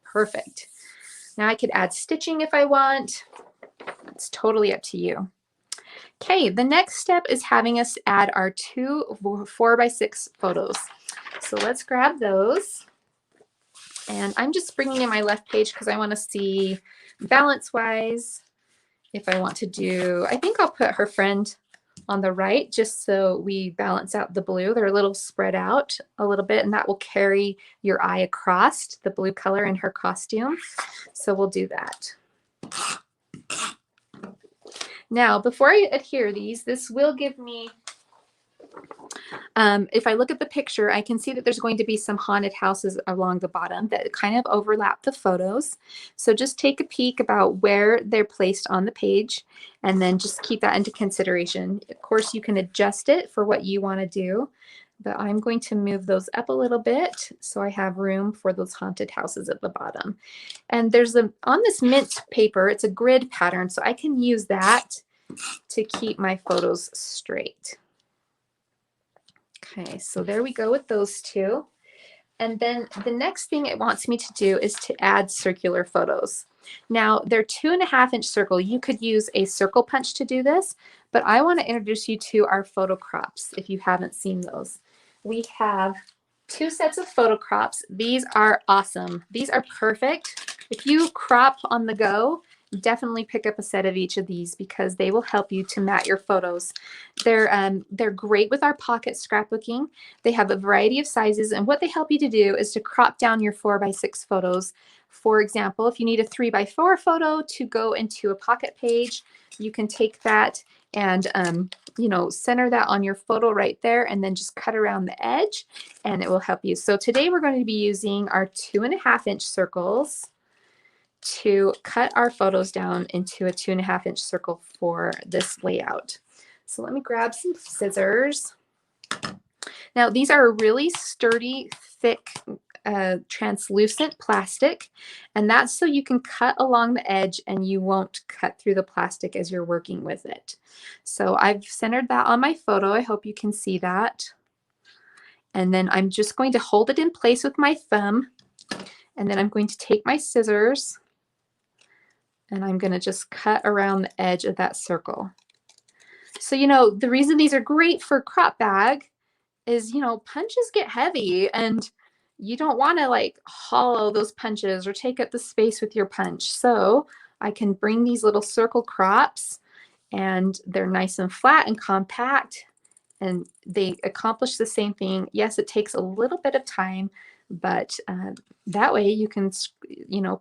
Perfect. Now I could add stitching if I want. It's totally up to you. Okay, the next step is having us add our 2 4x6 photos. So let's grab those. And I'm just bringing in my left page because I want to see balance-wise if I want to do, I think I'll put her friend on the right just so we balance out the blue. They're a little spread out a little bit, and that will carry your eye across the blue color in her costume. So we'll do that. Now, before I adhere these, this will give me, if I look at the picture, I can see that there's going to be some haunted houses along the bottom that kind of overlap the photos. So just take a peek about where they're placed on the page, and then just keep that into consideration. Of course, you can adjust it for what you want to do, but I'm going to move those up a little bit so I have room for those haunted houses at the bottom. And there's on this mint paper, it's a grid pattern, so I can use that to keep my photos straight. Okay, so there we go with those two. And then the next thing it wants me to do is to add circular photos. Now they're 2.5-inch circle. You could use a circle punch to do this, but I want to introduce you to our photo crops if you haven't seen those. We have 2 sets of photo crops. These are awesome. These are perfect. If you crop on the go, definitely pick up a set of each of these because they will help you to mat your photos. They're great with our pocket scrapbooking. They have a variety of sizes, and what they help you to do is to crop down your 4x6 photos. For example, if you need a 3x4 photo to go into a pocket page, you can take that and center that on your photo right there, and then just cut around the edge, and it will help you. So today we're going to be using our 2.5-inch circles to cut our photos down into a 2.5-inch circle for this layout. So let me grab some scissors. Now these are a really sturdy, thick, translucent plastic, and that's so you can cut along the edge and you won't cut through the plastic as you're working with it. So I've centered that on my photo. I hope you can see that. And then I'm just going to hold it in place with my thumb, and then I'm going to take my scissors and I'm going to just cut around the edge of that circle. So, the reason these are great for crop bag is, punches get heavy and you don't want to like hollow those punches or take up the space with your punch. So I can bring these little circle crops and they're nice and flat and compact, and they accomplish the same thing. Yes, it takes a little bit of time, but that way you can,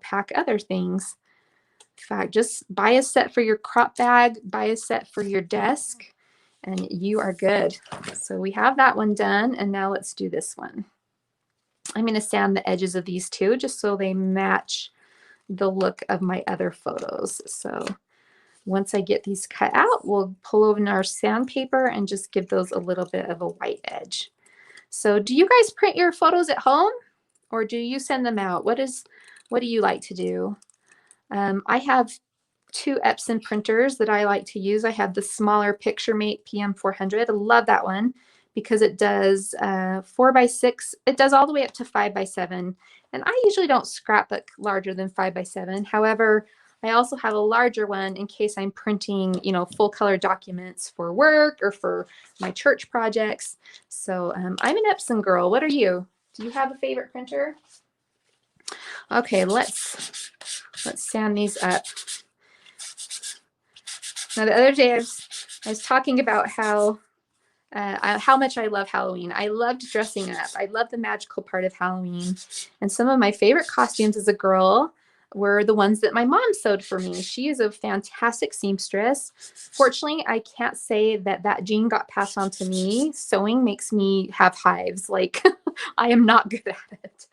pack other things. In fact, just buy a set for your crop bag, buy a set for your desk, and you are good. So we have that one done, and now let's do this one. I'm going to sand the edges of these two just so they match the look of my other photos. So once I get these cut out, we'll pull over our sandpaper and just give those a little bit of a white edge. So do you guys print your photos at home, or do you send them out? What do you like to do? I have 2 Epson printers that I like to use. I have the smaller PictureMate PM400. I love that one because it does 4x6. It does all the way up to 5x7. And I usually don't scrapbook larger than 5x7. However, I also have a larger one in case I'm printing, full color documents for work or for my church projects. So I'm an Epson girl. What are you? Do you have a favorite printer? Okay, let's sand these up. Now the other day I was talking about how much I love Halloween. I loved dressing up. I love the magical part of Halloween. And some of my favorite costumes as a girl were the ones that my mom sewed for me. She is a fantastic seamstress. Fortunately, I can't say that gene got passed on to me. Sewing makes me have hives. Like I am not good at it.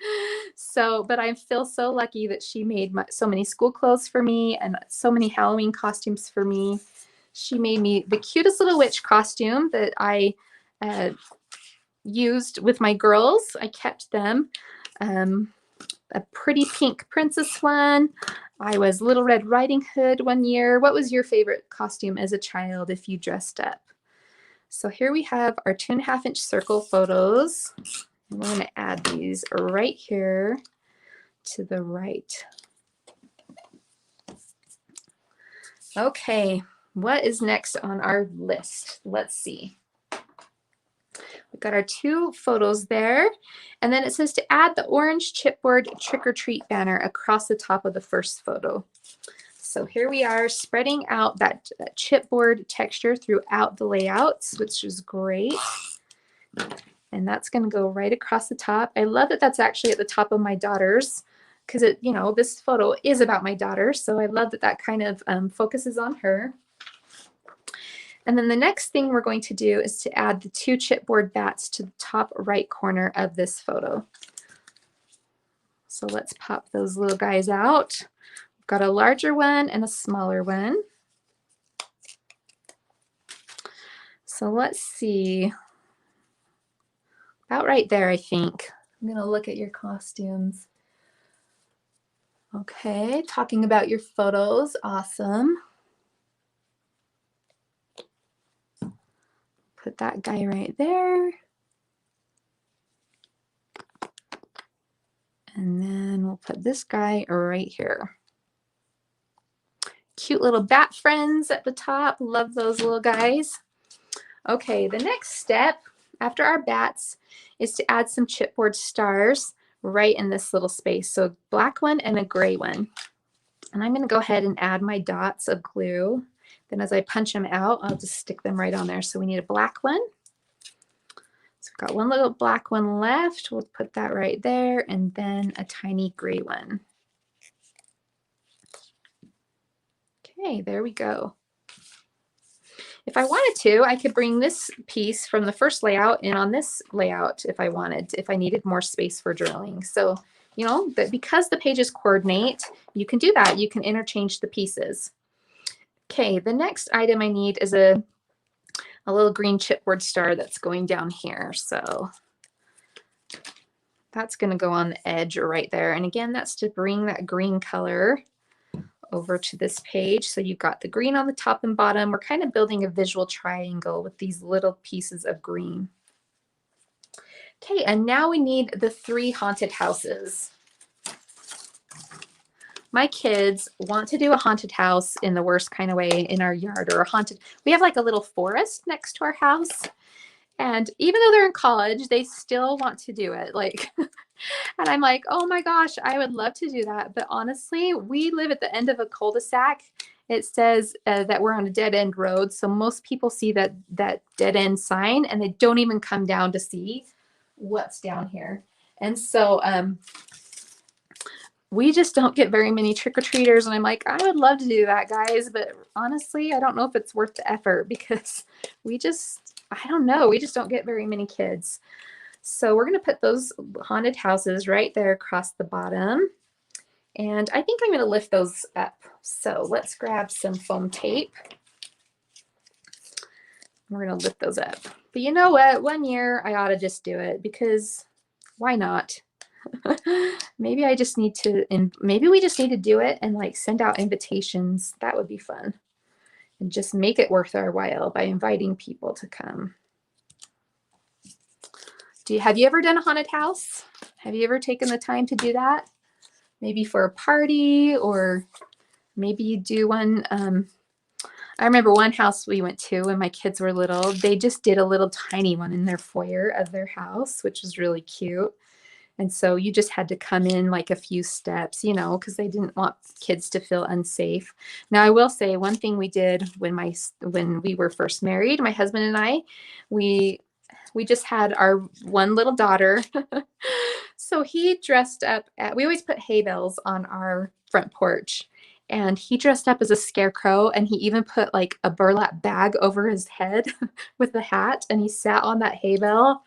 So, but I feel so lucky that she made so many school clothes for me and so many Halloween costumes for me. She made me the cutest little witch costume that I used with my girls. I kept them. A pretty pink princess one. I was Little Red Riding Hood one year. What was your favorite costume as a child if you dressed up? So here we have our 2.5-inch circle photos. I'm going to add these right here to the right. Okay, what is next on our list? Let's see. We've got our 2 photos there, and then it says to add the orange chipboard trick or treat banner across the top of the first photo. So here we are spreading out that chipboard texture throughout the layouts, which is great. And that's going to go right across the top. I love that that's actually at the top of my daughter's, because this photo is about my daughter. So I love that kind of focuses on her. And then the next thing we're going to do is to add the 2 chipboard bats to the top right corner of this photo. So let's pop those little guys out. We've got a larger one and a smaller one. So let's see. About right there, I think. I'm going to look at your costumes. Okay, talking about your photos. Awesome. Put that guy right there. And then we'll put this guy right here. Cute little bat friends at the top. Love those little guys. Okay, the next step after our bats is to add some chipboard stars right in this little space. So a black one and a gray one. And I'm going to go ahead and add my dots of glue. Then as I punch them out, I'll just stick them right on there. So we need a black one. So we've got one little black one left. We'll put that right there. And then a tiny gray one. Okay, there we go. If I wanted to, I could bring this piece from the first layout in on this layout if I wanted, if I needed more space for drilling. So, you know, but because the pages coordinate, you can do that. You can interchange the pieces. Okay, the next item I need is a little green chipboard star that's going down here. So that's going to go on the edge right there. And again, that's to bring that green color over to this page. So you've got the green on the top and bottom. We're kind of building a visual triangle with these little pieces of green. Okay, and now we need the 3 haunted houses. My kids want to do a haunted house in the worst kind of way in our yard, or a haunted, we have like a little forest next to our house. And even though they're in college, they still want to do it. Like, and I'm like, oh my gosh, I would love to do that. But honestly, we live at the end of a cul-de-sac. It says that we're on a dead end road. So most people see that dead end sign and they don't even come down to see what's down here. And so we just don't get very many trick-or-treaters. And I'm like, I would love to do that, guys. But honestly, I don't know if it's worth the effort because we just, I don't know. We just don't get very many kids. So we're going to put those haunted houses right there across the bottom. And I think I'm going to lift those up. So let's grab some foam tape. We're going to lift those up. But you know what? One year I ought to just do it because why not? Maybe I just need to, and maybe we just need to do it and like send out invitations. That would be fun. And just make it worth our while by inviting people to come. Have you ever done a haunted house? Have you ever taken the time to do that? Maybe for a party, or maybe you do one. I remember one house we went to when my kids were little. They just did a little tiny one in their foyer of their house, which was really cute. And so you just had to come in like a few steps, you know, because they didn't want kids to feel unsafe. Now, I will say one thing we did when we were first married, my husband and I, we just had our one little daughter. So he dressed up we always put hay bales on our front porch. And he dressed up as a scarecrow, and he even put like a burlap bag over his head with a hat, and he sat on that hay bale.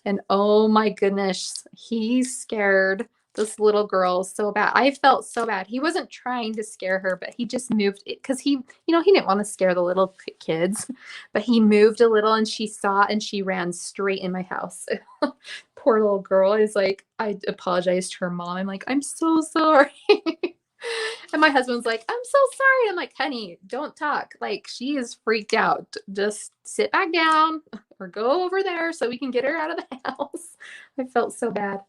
And oh my goodness, he scared this little girl so bad. I felt so bad. He wasn't trying to scare her, but he just moved it because he didn't want to scare the little kids, but he moved a little and she saw and she ran straight in my house. Poor little girl. I apologized to her mom. I'm like, I'm so sorry. And my husband's like, I'm so sorry. I'm like, honey, don't talk. Like, she is freaked out. Just sit back down or go over there so we can get her out of the house. I felt so bad.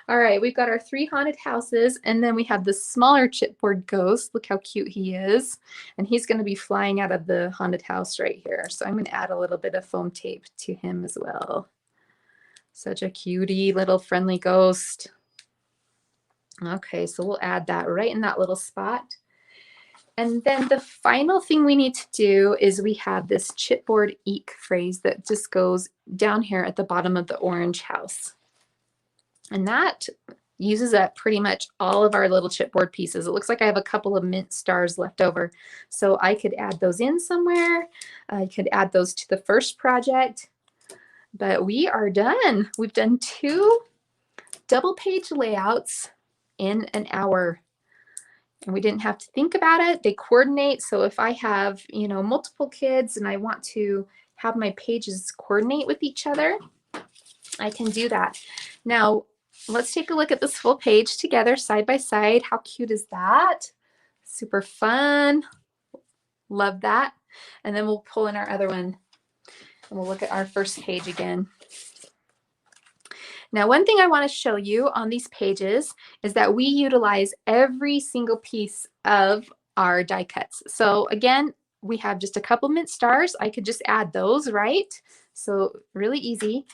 All right, we've got our 3 haunted houses, and then we have the smaller chipboard ghost. Look how cute he is. And he's going to be flying out of the haunted house right here. So I'm going to add a little bit of foam tape to him as well. Such a cutie little friendly ghost. Okay, so we'll add that right in that little spot. And then the final thing we need to do is we have this chipboard eek phrase that just goes down here at the bottom of the orange house. And that uses up pretty much all of our little chipboard pieces. It looks like I have a couple of mint stars left over. So I could add those in somewhere. I could add those to the first project. But we are done. We've done 2 double page layouts in an hour. And we didn't have to think about it. They coordinate. So if I have, multiple kids and I want to have my pages coordinate with each other, I can do that. Now, let's take a look at this full page together side by side. How cute is that? Super fun. Love that. And then we'll pull in our other one and we'll look at our first page again. Now, one thing I want to show you on these pages is that we utilize every single piece of our die cuts. So again, we have just a couple mint stars. I could just add those, right? So really easy.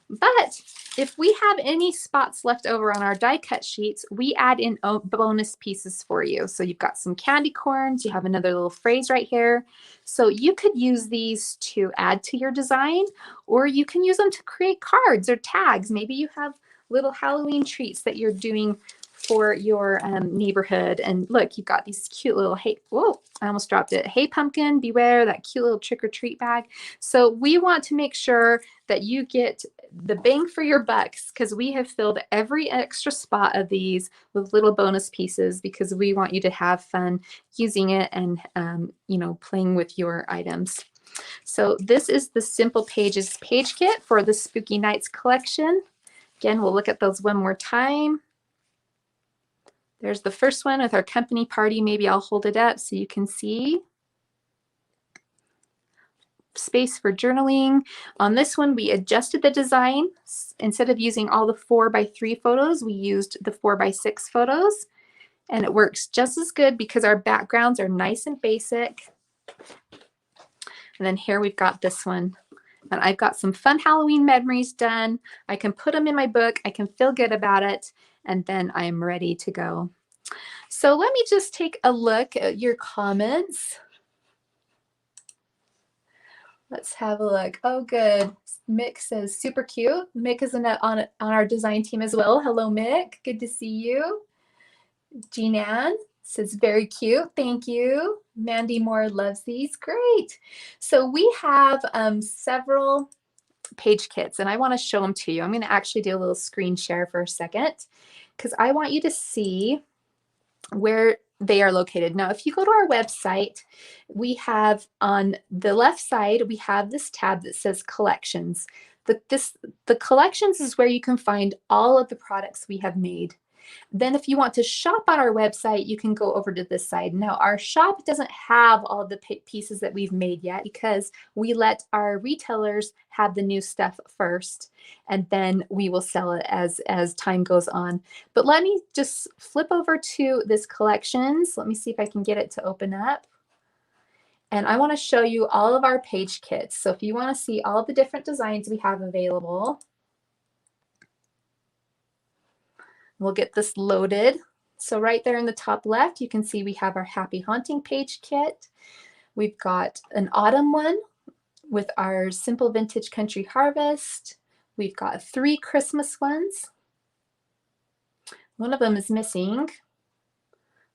But if we have any spots left over on our die cut sheets, we add in bonus pieces for you. So you've got some candy corns, you have another little phrase right here. So you could use these to add to your design, or you can use them to create cards or tags. Maybe you have little Halloween treats that you're doing for your neighborhood. And look, you've got these cute little, hey, whoa, I almost dropped it. Hey, pumpkin, beware, that cute little trick or treat bag. So we want to make sure that you get the bang for your bucks, because we have filled every extra spot of these with little bonus pieces, because we want you to have fun using it and, you know, playing with your items. So this is the Simple Pages page kit for the Spooky Nights collection. Again, we'll look at those one more time. There's the first one with our company party. Maybe I'll hold it up so you can see. Space for journaling. On this one, we adjusted the design. Instead of using all the 4x3 photos, we used the 4x6 photos. And it works just as good because our backgrounds are nice and basic. And then here we've got this one. And I've got some fun Halloween memories done. I can put them in my book. I can feel good about it. And then I'm ready to go. So let me just take a look at your comments. Let's have a look. Oh, good. Mick says super cute. Mick is on our design team as well. Hello, Mick. Good to see you. Jean-Ann says very cute. Thank you. Mandy Moore loves these. Great. So we have several page kits, and I want to show them to you. I'm going to actually do a little screen share for a second because I want you to see where they are located. Now, if you go to our website, we have on the left side, we have this tab that says collections. The collections is where you can find all of the products we have made. Then if you want to shop on our website, you can go over to this side. Now, our shop doesn't have all of the pieces that we've made yet because we let our retailers have the new stuff first, and then we will sell it as time goes on. But let me just flip over to this collections. Let me see if I can get it to open up. And I want to show you all of our page kits. So if you want to see all the different designs we have available, we'll get this loaded. So right there in the top left, you can see we have our Happy Haunting page kit. We've got an autumn one with our Simple Vintage Country Harvest. We've got 3 Christmas ones. One of them is missing.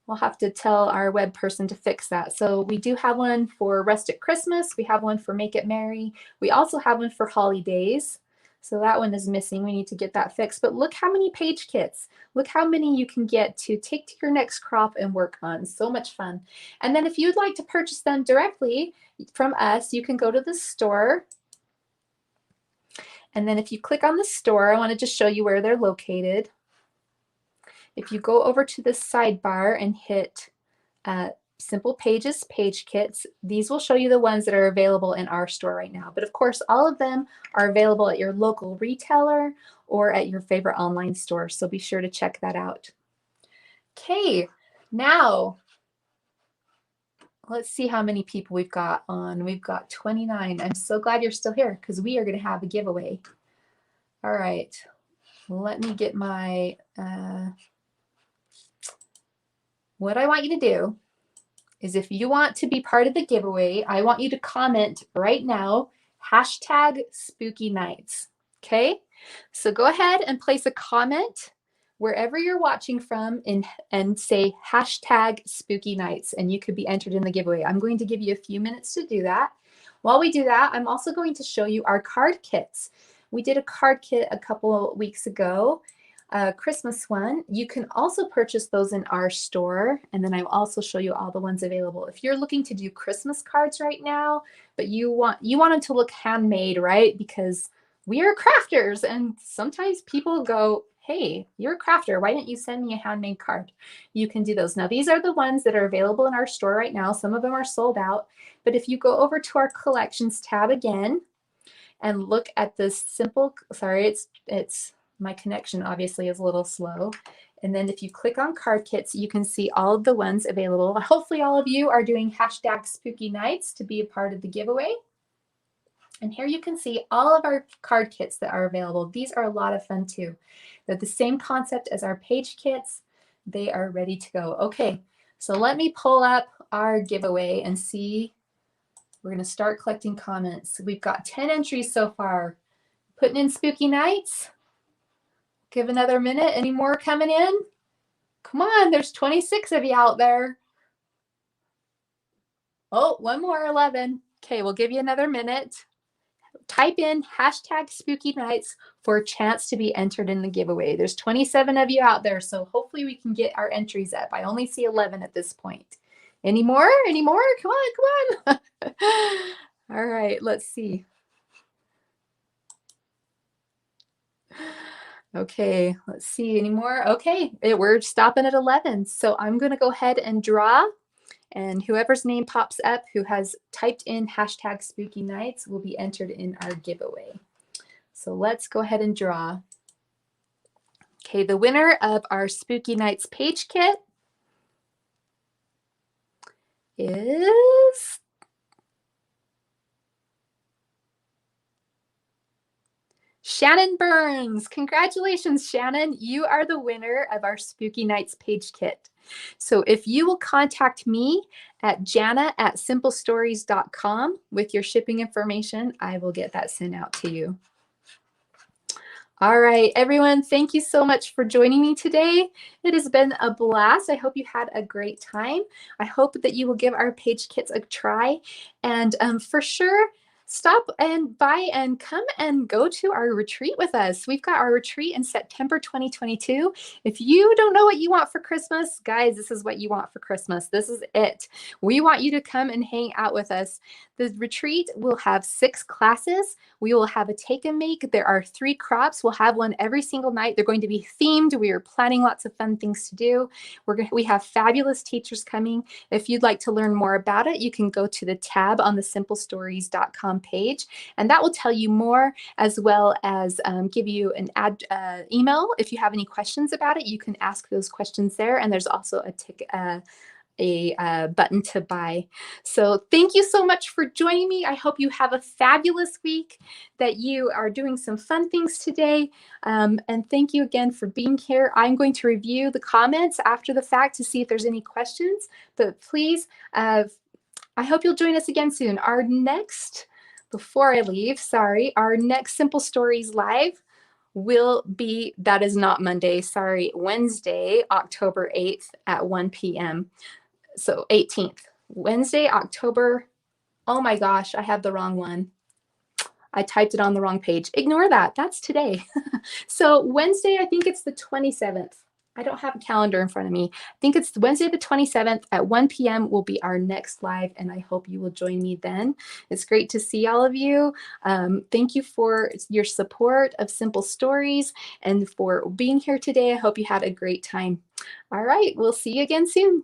We'll have to tell our web person to fix that. So we do have one for Rustic Christmas. We have one for Make It Merry. We also have one for Holidays. So that one is missing. We need to get that fixed. But look how many page kits. Look how many you can get to take to your next crop and work on. So much fun. And then if you'd like to purchase them directly from us, you can go to the store. And then if you click on the store, I want to just show you where they're located. If you go over to the sidebar and hit Simple Pages page kits, these will show you the ones that are available in our store right now. But of course, all of them are available at your local retailer or at your favorite online store. So be sure to check that out. Okay, now let's see how many people we've got on. We've got 29. I'm so glad you're still here because we are going to have a giveaway. All right, let me get my, what I want you to do is if you want to be part of the giveaway, I want you to comment right now, #SpookyNights. Okay, so go ahead and place a comment wherever you're watching from and say #SpookyNights, and you could be entered in the giveaway. I'm going to give you a few minutes to do that. While we do that, I'm also going to show you our card kits. We did a card kit a couple of weeks ago, Christmas one. You can also purchase those in our store, and then I'll also show you all the ones available. If you're looking to do Christmas cards right now, but you want them to look handmade, right? Because we are crafters, and sometimes people go, hey, you're a crafter, why didn't you send me a handmade card? You can do those. Now, these are the ones that are available in our store right now. Some of them are sold out, but if you go over to our collections tab again and look at this simple, sorry, it's My connection obviously is a little slow. And then if you click on card kits, you can see all of the ones available. Hopefully all of you are doing hashtag spooky nights to be a part of the giveaway. And here you can see all of our card kits that are available. These are a lot of fun too. They're the same concept as our page kits. They are ready to go. Okay, so let me pull up our giveaway and see. We're going to start collecting comments. We've got 10 entries so far. Putting in spooky nights. Give another minute. Any more coming in? Come on, there's 26 of you out there. Oh, one more, 11. Okay, we'll give you another minute. Type in hashtag spooky nights for a chance to be entered in the giveaway. There's 27 of you out there, so hopefully we can get our entries up. I only see 11 at this point. Any more? Any more? Come on, come on. All right, let's see. Okay, let's see. Any more? Okay, we're stopping at 11. So I'm going to go ahead and draw. And whoever's name pops up who has typed in hashtag spooky nights will be entered in our giveaway. So let's go ahead and draw. Okay, the winner of our Spooky Nights page kit is Shannon Burns. Congratulations, Shannon. You are the winner of our Spooky Nights page kit. So if you will contact me at jana@simplestories.com with your shipping information, I will get that sent out to you. All right, everyone, thank you so much for joining me today. It has been a blast. I hope you had a great time. I hope that you will give our page kits a try. And for sure, stop and by and come and go to our retreat with us. We've got our retreat in September 2022. If you don't know what you want for Christmas, guys, this is what you want for Christmas. This is it. We want you to come and hang out with us. The retreat will have 6 classes. We will have a take and make. There are 3 crops. We'll have one every single night. They're going to be themed. We are planning lots of fun things to do. We have fabulous teachers coming. If you'd like to learn more about it, you can go to the tab on the simplestories.com page, and that will tell you more, as well as give you an email. If you have any questions about it, you can ask those questions there, and there's also a button to buy. So thank you so much for joining me. I hope you have a fabulous week, that you are doing some fun things today. And thank you again for being here. I'm going to review the comments after the fact to see if there's any questions, but please, I hope you'll join us again soon. Before I leave, our next Simple Stories Live will be, that is not Monday, Wednesday, October 8th at 1 p.m. So 18th, Wednesday, October, oh my gosh, I have the wrong one. I typed it on the wrong page. Ignore that, that's today. So Wednesday, I think it's the 27th. I don't have a calendar in front of me. I think it's Wednesday the 27th at 1 p.m. will be our next live, and I hope you will join me then. It's great to see all of you. Thank you for your support of Simple Stories and for being here today. I hope you had a great time. All right, we'll see you again soon.